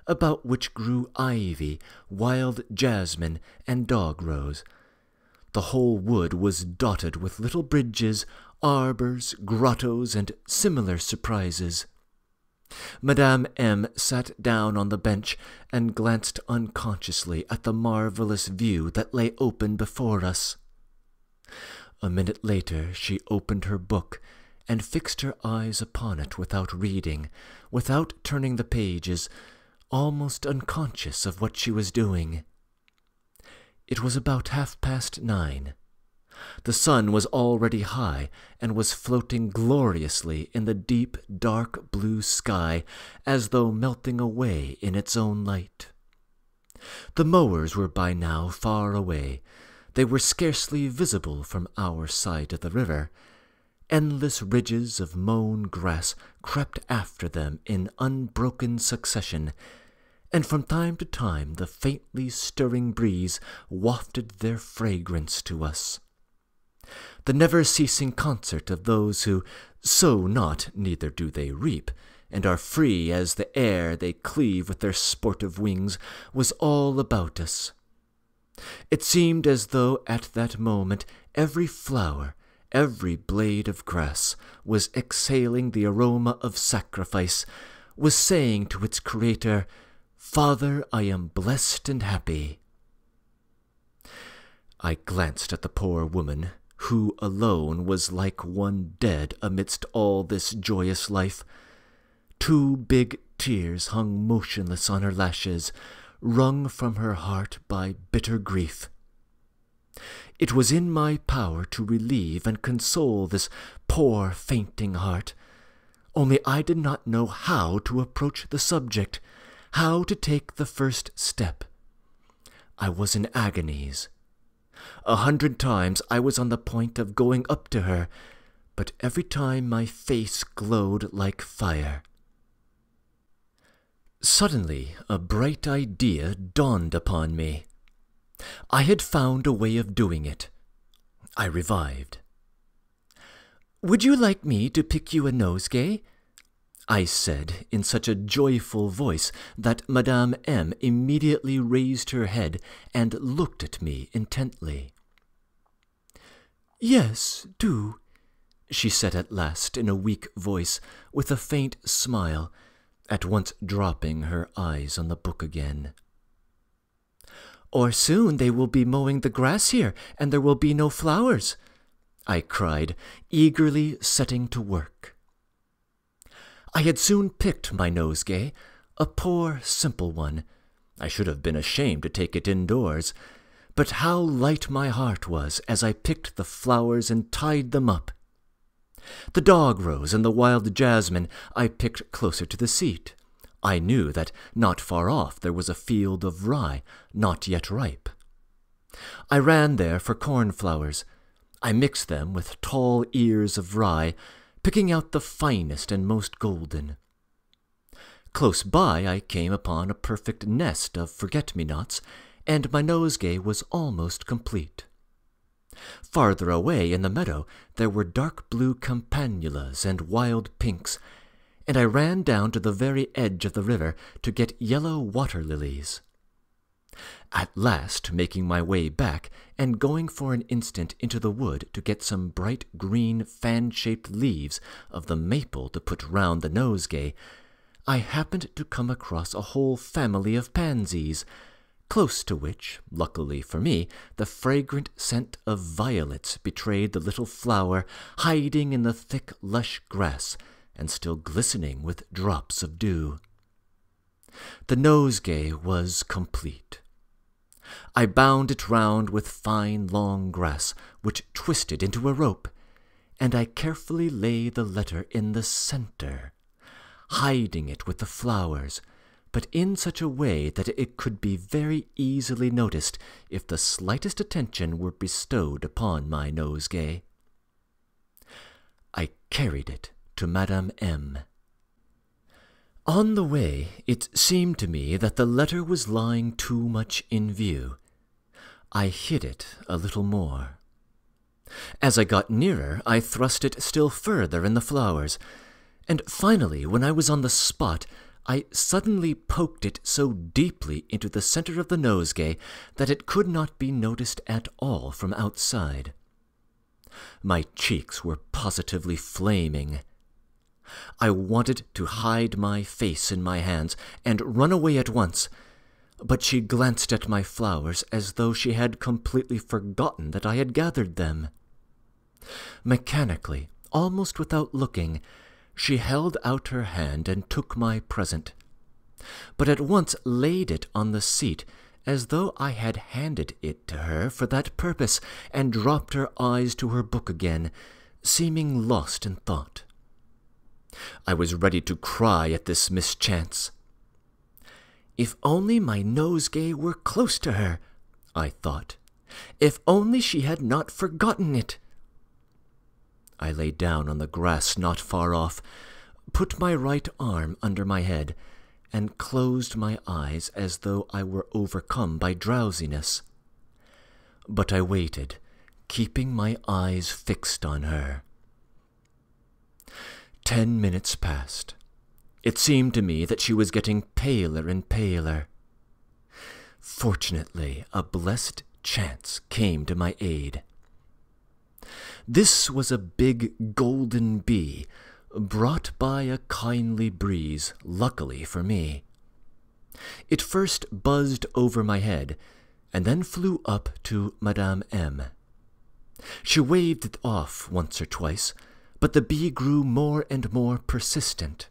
about which grew ivy, wild jasmine, and dog rose. The whole wood was dotted with little bridges, arbours, grottos, and similar surprises. Madame M. sat down on the bench and glanced unconsciously at the marvellous view that lay open before us. A minute later she opened her book and fixed her eyes upon it without reading, without turning the pages, almost unconscious of what she was doing. It was about 9:30. The sun was already high and was floating gloriously in the deep, dark blue sky, as though melting away in its own light. The mowers were by now far away. They were scarcely visible from our side of the river. Endless ridges of mown grass crept after them in unbroken succession, and from time to time the faintly stirring breeze wafted their fragrance to us. The never-ceasing concert of those who sow not, neither do they reap, and are free as the air they cleave with their sportive wings, was all about us. It seemed as though at that moment every flower, every blade of grass, was exhaling the aroma of sacrifice, was saying to its Creator, "Father, I am blessed and happy." I glanced at the poor woman, who alone was like one dead amidst all this joyous life. 2 big tears hung motionless on her lashes, wrung from her heart by bitter grief. It was in my power to relieve and console this poor fainting heart, only I did not know how to approach the subject, how to take the first step. I was in agonies. 100 times I was on the point of going up to her, but every time my face glowed like fire. Suddenly a bright idea dawned upon me. I had found a way of doing it. I revived. "Would you like me to pick you a nosegay?" I said in such a joyful voice that Madame M. immediately raised her head and looked at me intently. "Yes, do," she said at last in a weak voice, with a faint smile, at once dropping her eyes on the book again. "Or soon they will be mowing the grass here, and there will be no flowers," I cried, eagerly setting to work. I had soon picked my nosegay, a poor, simple one. I should have been ashamed to take it indoors, but how light my heart was as I picked the flowers and tied them up. The dog rose and the wild jasmine I picked closer to the seat. I knew that not far off there was a field of rye, not yet ripe. I ran there for cornflowers. I mixed them with tall ears of rye, picking out the finest and most golden. Close by I came upon a perfect nest of forget-me-nots, and my nosegay was almost complete. Farther away in the meadow there were dark blue campanulas and wild pinks, and I ran down to the very edge of the river to get yellow water lilies. At last, making my way back, and going for an instant into the wood to get some bright green fan-shaped leaves of the maple to put round the nosegay, I happened to come across a whole family of pansies, close to which, luckily for me, the fragrant scent of violets betrayed the little flower hiding in the thick, lush grass, and still glistening with drops of dew. The nosegay was complete. I bound it round with fine long grass, which twisted into a rope, and I carefully lay the letter in the centre, hiding it with the flowers, but in such a way that it could be very easily noticed if the slightest attention were bestowed upon my nosegay. I carried it to Madame M. On the way, it seemed to me that the letter was lying too much in view. I hid it a little more. As I got nearer, I thrust it still further in the flowers, and finally, when I was on the spot, I suddenly poked it so deeply into the center of the nosegay that it could not be noticed at all from outside. My cheeks were positively flaming. I wanted to hide my face in my hands and run away at once, but she glanced at my flowers as though she had completely forgotten that I had gathered them. Mechanically, almost without looking, she held out her hand and took my present, but at once laid it on the seat as though I had handed it to her for that purpose, and dropped her eyes to her book again, seeming lost in thought. I was ready to cry at this mischance. If only my nosegay were close to her, I thought. If only she had not forgotten it. I lay down on the grass not far off, put my right arm under my head, and closed my eyes as though I were overcome by drowsiness. But I waited, keeping my eyes fixed on her. 10 minutes passed. It seemed to me that she was getting paler and paler. Fortunately, a blessed chance came to my aid. This was a big golden bee, brought by a kindly breeze, luckily for me. It first buzzed over my head, and then flew up to Madame M. She waved it off once or twice, but the bee grew more and more persistent.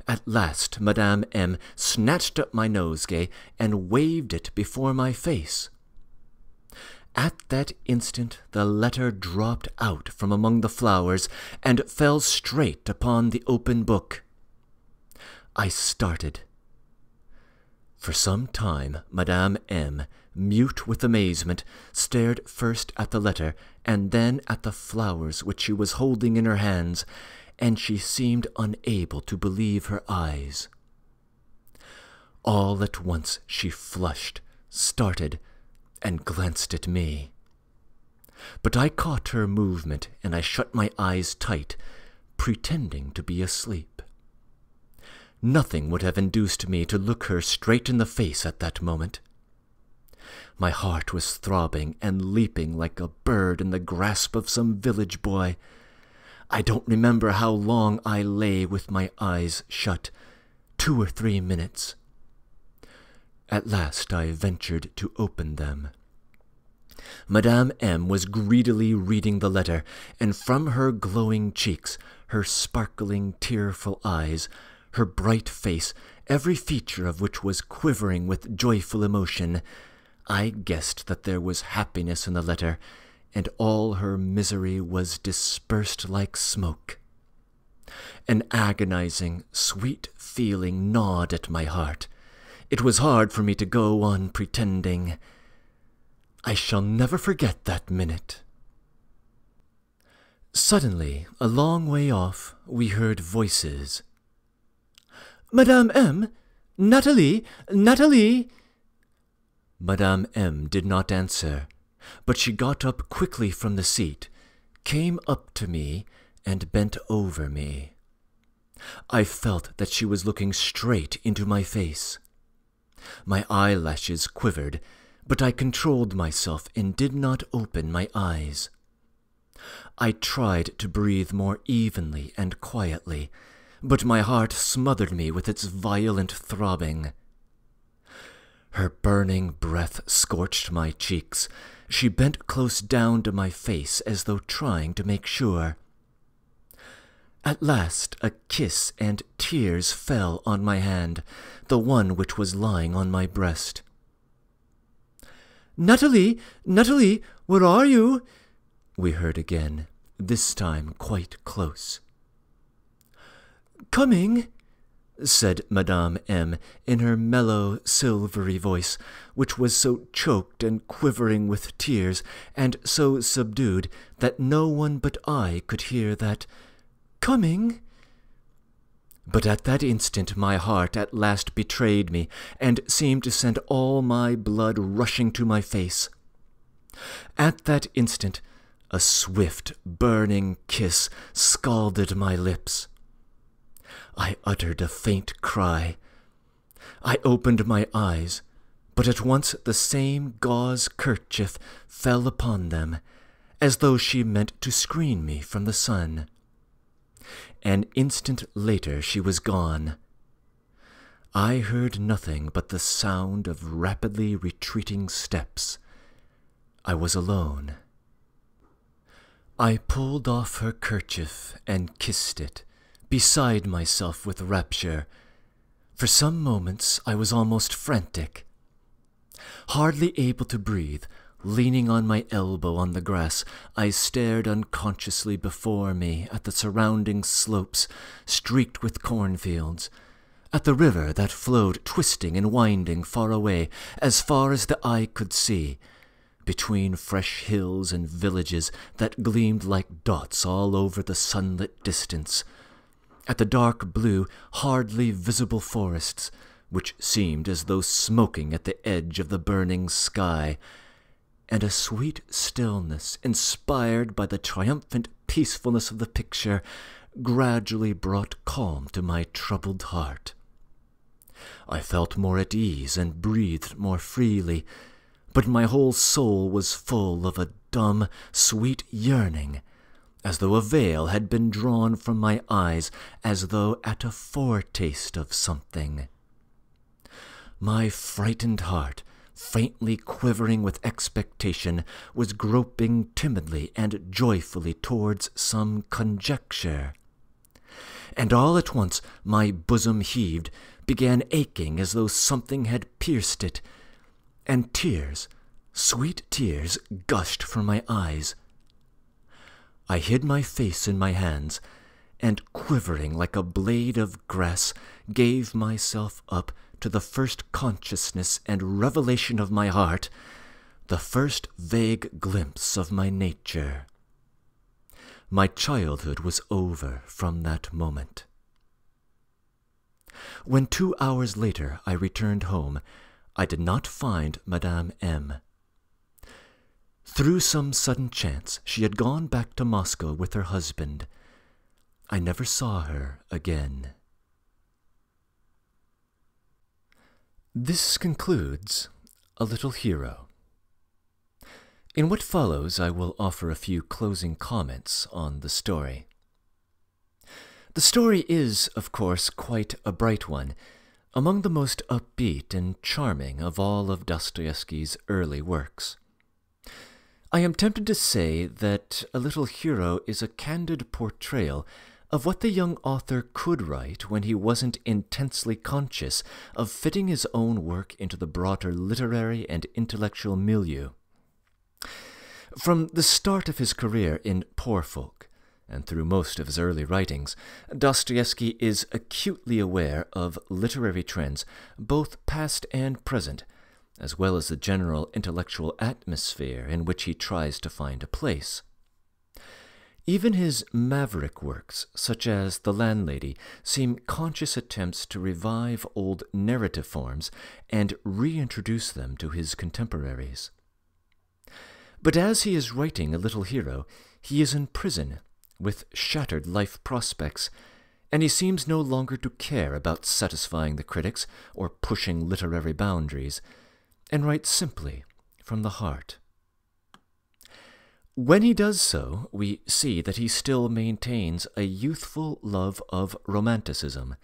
At last Madame M. snatched up my nosegay and waved it before my face. At that instant the letter dropped out from among the flowers and fell straight upon the open book. I started. For some time Madame M., mute with amazement, stared first at the letter and then at the flowers which she was holding in her hands, and she seemed unable to believe her eyes. All at once she flushed, started, and glanced at me. But I caught her movement, and I shut my eyes tight, pretending to be asleep. Nothing would have induced me to look her straight in the face at that moment. My heart was throbbing and leaping like a bird in the grasp of some village boy. I don't remember how long I lay with my eyes shut, 2 or 3 minutes. At last I ventured to open them. Madame M. was greedily reading the letter, and from her glowing cheeks, her sparkling, tearful eyes, her bright face, every feature of which was quivering with joyful emotion, I guessed that there was happiness in the letter, and all her misery was dispersed like smoke. An agonizing, sweet feeling gnawed at my heart. It was hard for me to go on pretending. I shall never forget that minute. Suddenly, a long way off, we heard voices. "Madame M! Nathalie! Nathalie!" Madame M. did not answer, but she got up quickly from the seat, came up to me, and bent over me. I felt that she was looking straight into my face. My eyelashes quivered, but I controlled myself and did not open my eyes. I tried to breathe more evenly and quietly, but my heart smothered me with its violent throbbing. Her burning breath scorched my cheeks. She bent close down to my face as though trying to make sure. At last a kiss and tears fell on my hand, the one which was lying on my breast. "Nathalie! Nathalie! Where are you?" we heard again, this time quite close. "Coming," said Madame M. in her mellow, silvery voice, which was so choked and quivering with tears, and so subdued that no one but I could hear that "coming." But at that instant my heart at last betrayed me, and seemed to send all my blood rushing to my face. At that instant a swift, burning kiss scalded my lips. I uttered a faint cry. I opened my eyes, but at once the same gauze kerchief fell upon them, as though she meant to screen me from the sun. An instant later she was gone. I heard nothing but the sound of rapidly retreating steps. I was alone. I pulled off her kerchief and kissed it, beside myself with rapture. For some moments I was almost frantic. Hardly able to breathe, leaning on my elbow on the grass, I stared unconsciously before me at the surrounding slopes streaked with cornfields, at the river that flowed twisting and winding far away, as far as the eye could see, between fresh hills and villages that gleamed like dots all over the sunlit distance, at the dark blue, hardly visible forests, which seemed as though smoking at the edge of the burning sky, and a sweet stillness, inspired by the triumphant peacefulness of the picture, gradually brought calm to my troubled heart. I felt more at ease and breathed more freely, but my whole soul was full of a dumb, sweet yearning, as though a veil had been drawn from my eyes, as though at a foretaste of something. My frightened heart, faintly quivering with expectation, was groping timidly and joyfully towards some conjecture. And all at once my bosom heaved, began aching as though something had pierced it, and tears, sweet tears, gushed from my eyes. I hid my face in my hands, and quivering like a blade of grass, gave myself up to the first consciousness and revelation of my heart, the first vague glimpse of my nature. My childhood was over from that moment. When 2 hours later I returned home, I did not find Madame M. Through some sudden chance, she had gone back to Moscow with her husband. I never saw her again. This concludes A Little Hero. In what follows, I will offer a few closing comments on the story. The story is, of course, quite a bright one, among the most upbeat and charming of all of Dostoevsky's early works. I am tempted to say that A Little Hero is a candid portrayal of what the young author could write when he wasn't intensely conscious of fitting his own work into the broader literary and intellectual milieu. From the start of his career in Poor Folk, and through most of his early writings, Dostoevsky is acutely aware of literary trends, both past and present, as well as the general intellectual atmosphere in which he tries to find a place. Even his maverick works, such as The Landlady, seem conscious attempts to revive old narrative forms and reintroduce them to his contemporaries. But as he is writing A Little Hero, he is in prison, with shattered life prospects, and he seems no longer to care about satisfying the critics or pushing literary boundaries, and writes simply from the heart. When he does so, we see that he still maintains a youthful love of romanticism,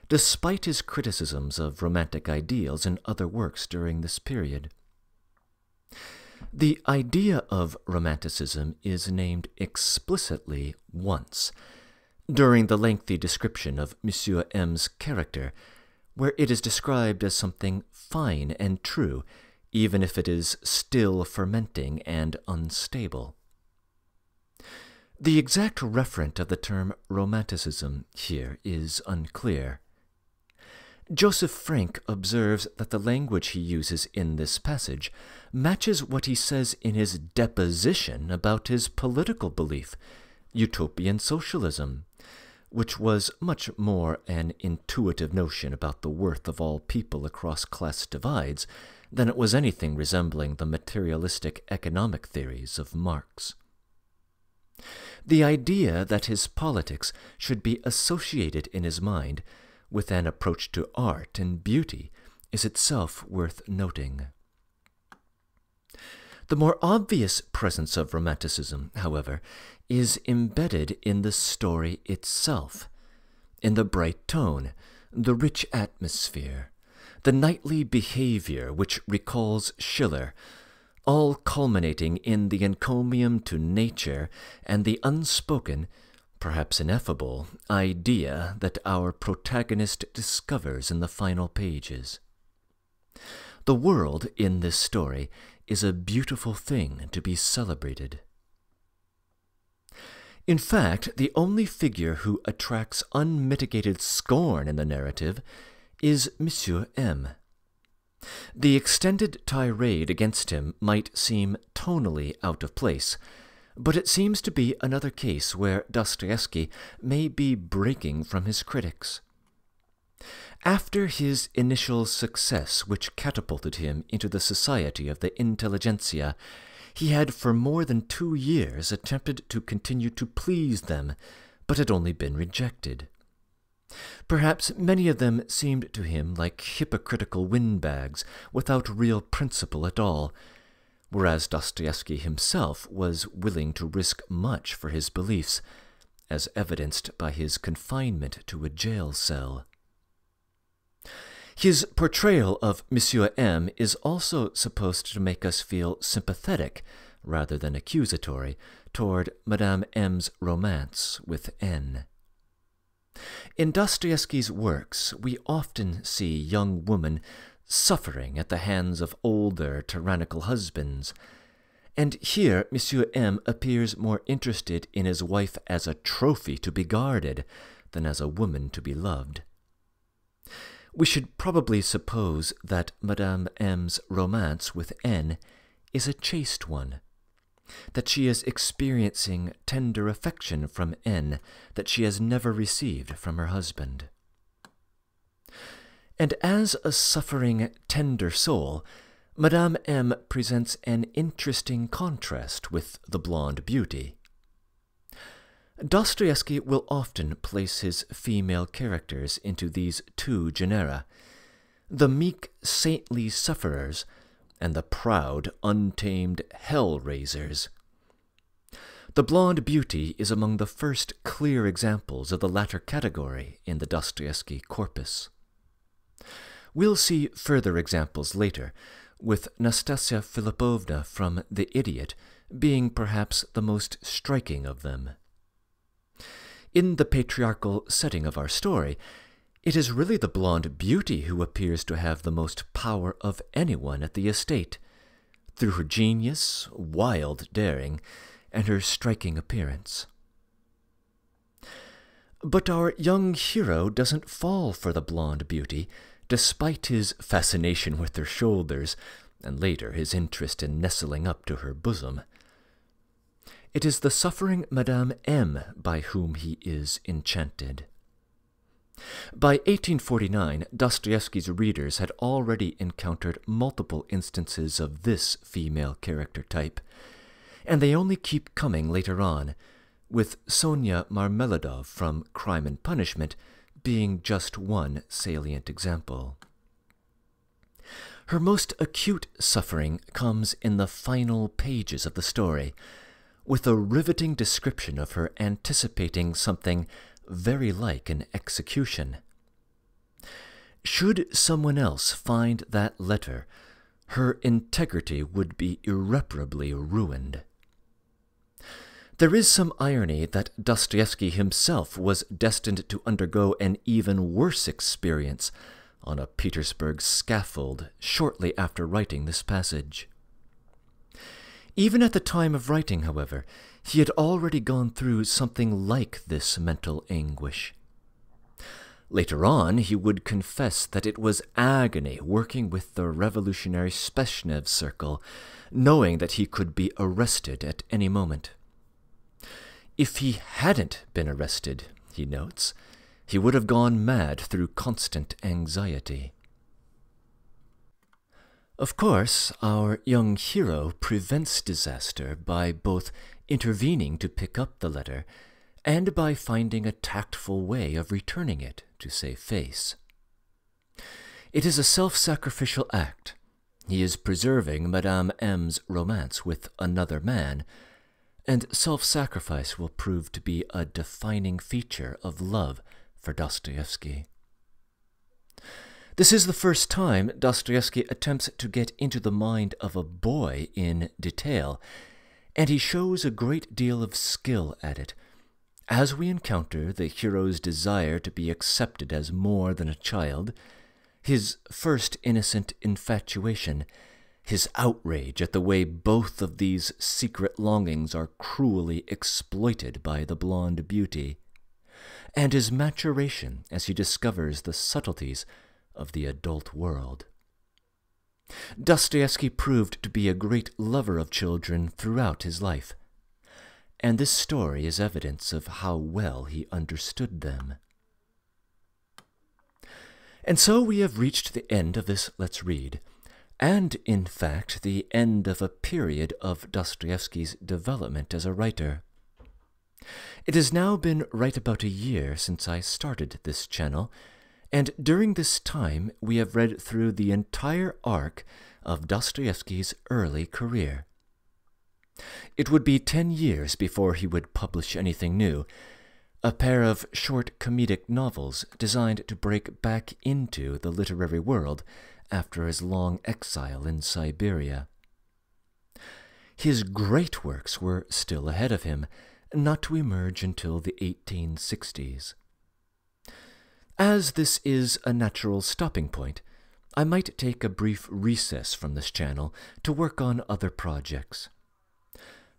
despite his criticisms of romantic ideals in other works during this period. The idea of romanticism is named explicitly once, during the lengthy description of Monsieur M's character, where it is described as something fine and true, even if it is still fermenting and unstable. The exact referent of the term romanticism here is unclear. Joseph Frank observes that the language he uses in this passage matches what he says in his deposition about his political belief, utopian socialism, which was much more an intuitive notion about the worth of all people across class divides than it was anything resembling the materialistic economic theories of Marx. The idea that his politics should be associated in his mind with an approach to art and beauty is itself worth noting. The more obvious presence of romanticism, however, is embedded in the story itself, in the bright tone, the rich atmosphere, the knightly behavior which recalls Schiller, all culminating in the encomium to nature and the unspoken, perhaps ineffable, idea that our protagonist discovers in the final pages. The world in this story is a beautiful thing to be celebrated. In fact, the only figure who attracts unmitigated scorn in the narrative is Monsieur M. The extended tirade against him might seem tonally out of place, but it seems to be another case where Dostoevsky may be breaking from his critics. After his initial success, which catapulted him into the society of the intelligentsia, he had for more than 2 years attempted to continue to please them, but had only been rejected. Perhaps many of them seemed to him like hypocritical windbags without real principle at all, whereas Dostoevsky himself was willing to risk much for his beliefs, as evidenced by his confinement to a jail cell. His portrayal of Monsieur M is also supposed to make us feel sympathetic, rather than accusatory, toward Madame M's romance with N. In Dostoevsky's works, we often see young women suffering at the hands of older, tyrannical husbands, and here Monsieur M appears more interested in his wife as a trophy to be guarded than as a woman to be loved. We should probably suppose that Madame M's romance with N is a chaste one, that she is experiencing tender affection from N that she has never received from her husband. And as a suffering, tender soul, Madame M presents an interesting contrast with the blonde beauty. Dostoevsky will often place his female characters into these two genera. the meek, saintly sufferers, and the proud, untamed hell-raisers. The blonde beauty is among the first clear examples of the latter category in the Dostoevsky corpus. We'll see further examples later, with Nastasia Philippovna from The Idiot being perhaps the most striking of them. In the patriarchal setting of our story, it is really the blonde beauty who appears to have the most power of anyone at the estate, through her genius, wild daring, and her striking appearance. But our young hero doesn't fall for the blonde beauty, despite his fascination with her shoulders, and later his interest in nestling up to her bosom. It is the suffering Madame M. by whom he is enchanted. By 1849, Dostoevsky's readers had already encountered multiple instances of this female character type, and they only keep coming later on, with Sonia Marmeladov from Crime and Punishment being just one salient example. Her most acute suffering comes in the final pages of the story, with a riveting description of her anticipating something very like an execution. Should someone else find that letter, her integrity would be irreparably ruined. There is some irony that Dostoevsky himself was destined to undergo an even worse experience on a Petersburg scaffold shortly after writing this passage. Even at the time of writing, however, he had already gone through something like this mental anguish. Later on, he would confess that it was agony working with the revolutionary Speshnev circle, knowing that he could be arrested at any moment. If he hadn't been arrested, he notes, he would have gone mad through constant anxiety. Of course, our young hero prevents disaster by both intervening to pick up the letter and by finding a tactful way of returning it to save face. It is a self-sacrificial act. He is preserving Madame M's romance with another man, and self-sacrifice will prove to be a defining feature of love for Dostoevsky. This is the first time Dostoevsky attempts to get into the mind of a boy in detail, and he shows a great deal of skill at it, as we encounter the hero's desire to be accepted as more than a child, his first innocent infatuation, his outrage at the way both of these secret longings are cruelly exploited by the blonde beauty, and his maturation as he discovers the subtleties of the adult world. Dostoevsky proved to be a great lover of children throughout his life, and this story is evidence of how well he understood them. And so we have reached the end of this Let's Read, and, in fact, the end of a period of Dostoevsky's development as a writer. It has now been right about a year since I started this channel, and during this time we have read through the entire arc of Dostoevsky's early career. It would be 10 years before he would publish anything new, a pair of short comedic novels designed to break back into the literary world after his long exile in Siberia. His great works were still ahead of him, not to emerge until the 1860s. As this is a natural stopping point, I might take a brief recess from this channel to work on other projects.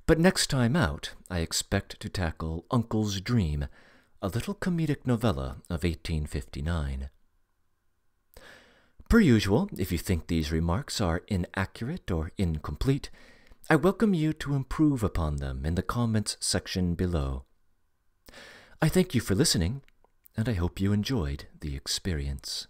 But next time out, I expect to tackle Uncle's Dream, a little comedic novella of 1859. Per usual, if you think these remarks are inaccurate or incomplete, I welcome you to improve upon them in the comments section below. I thank you for listening, and I hope you enjoyed the experience.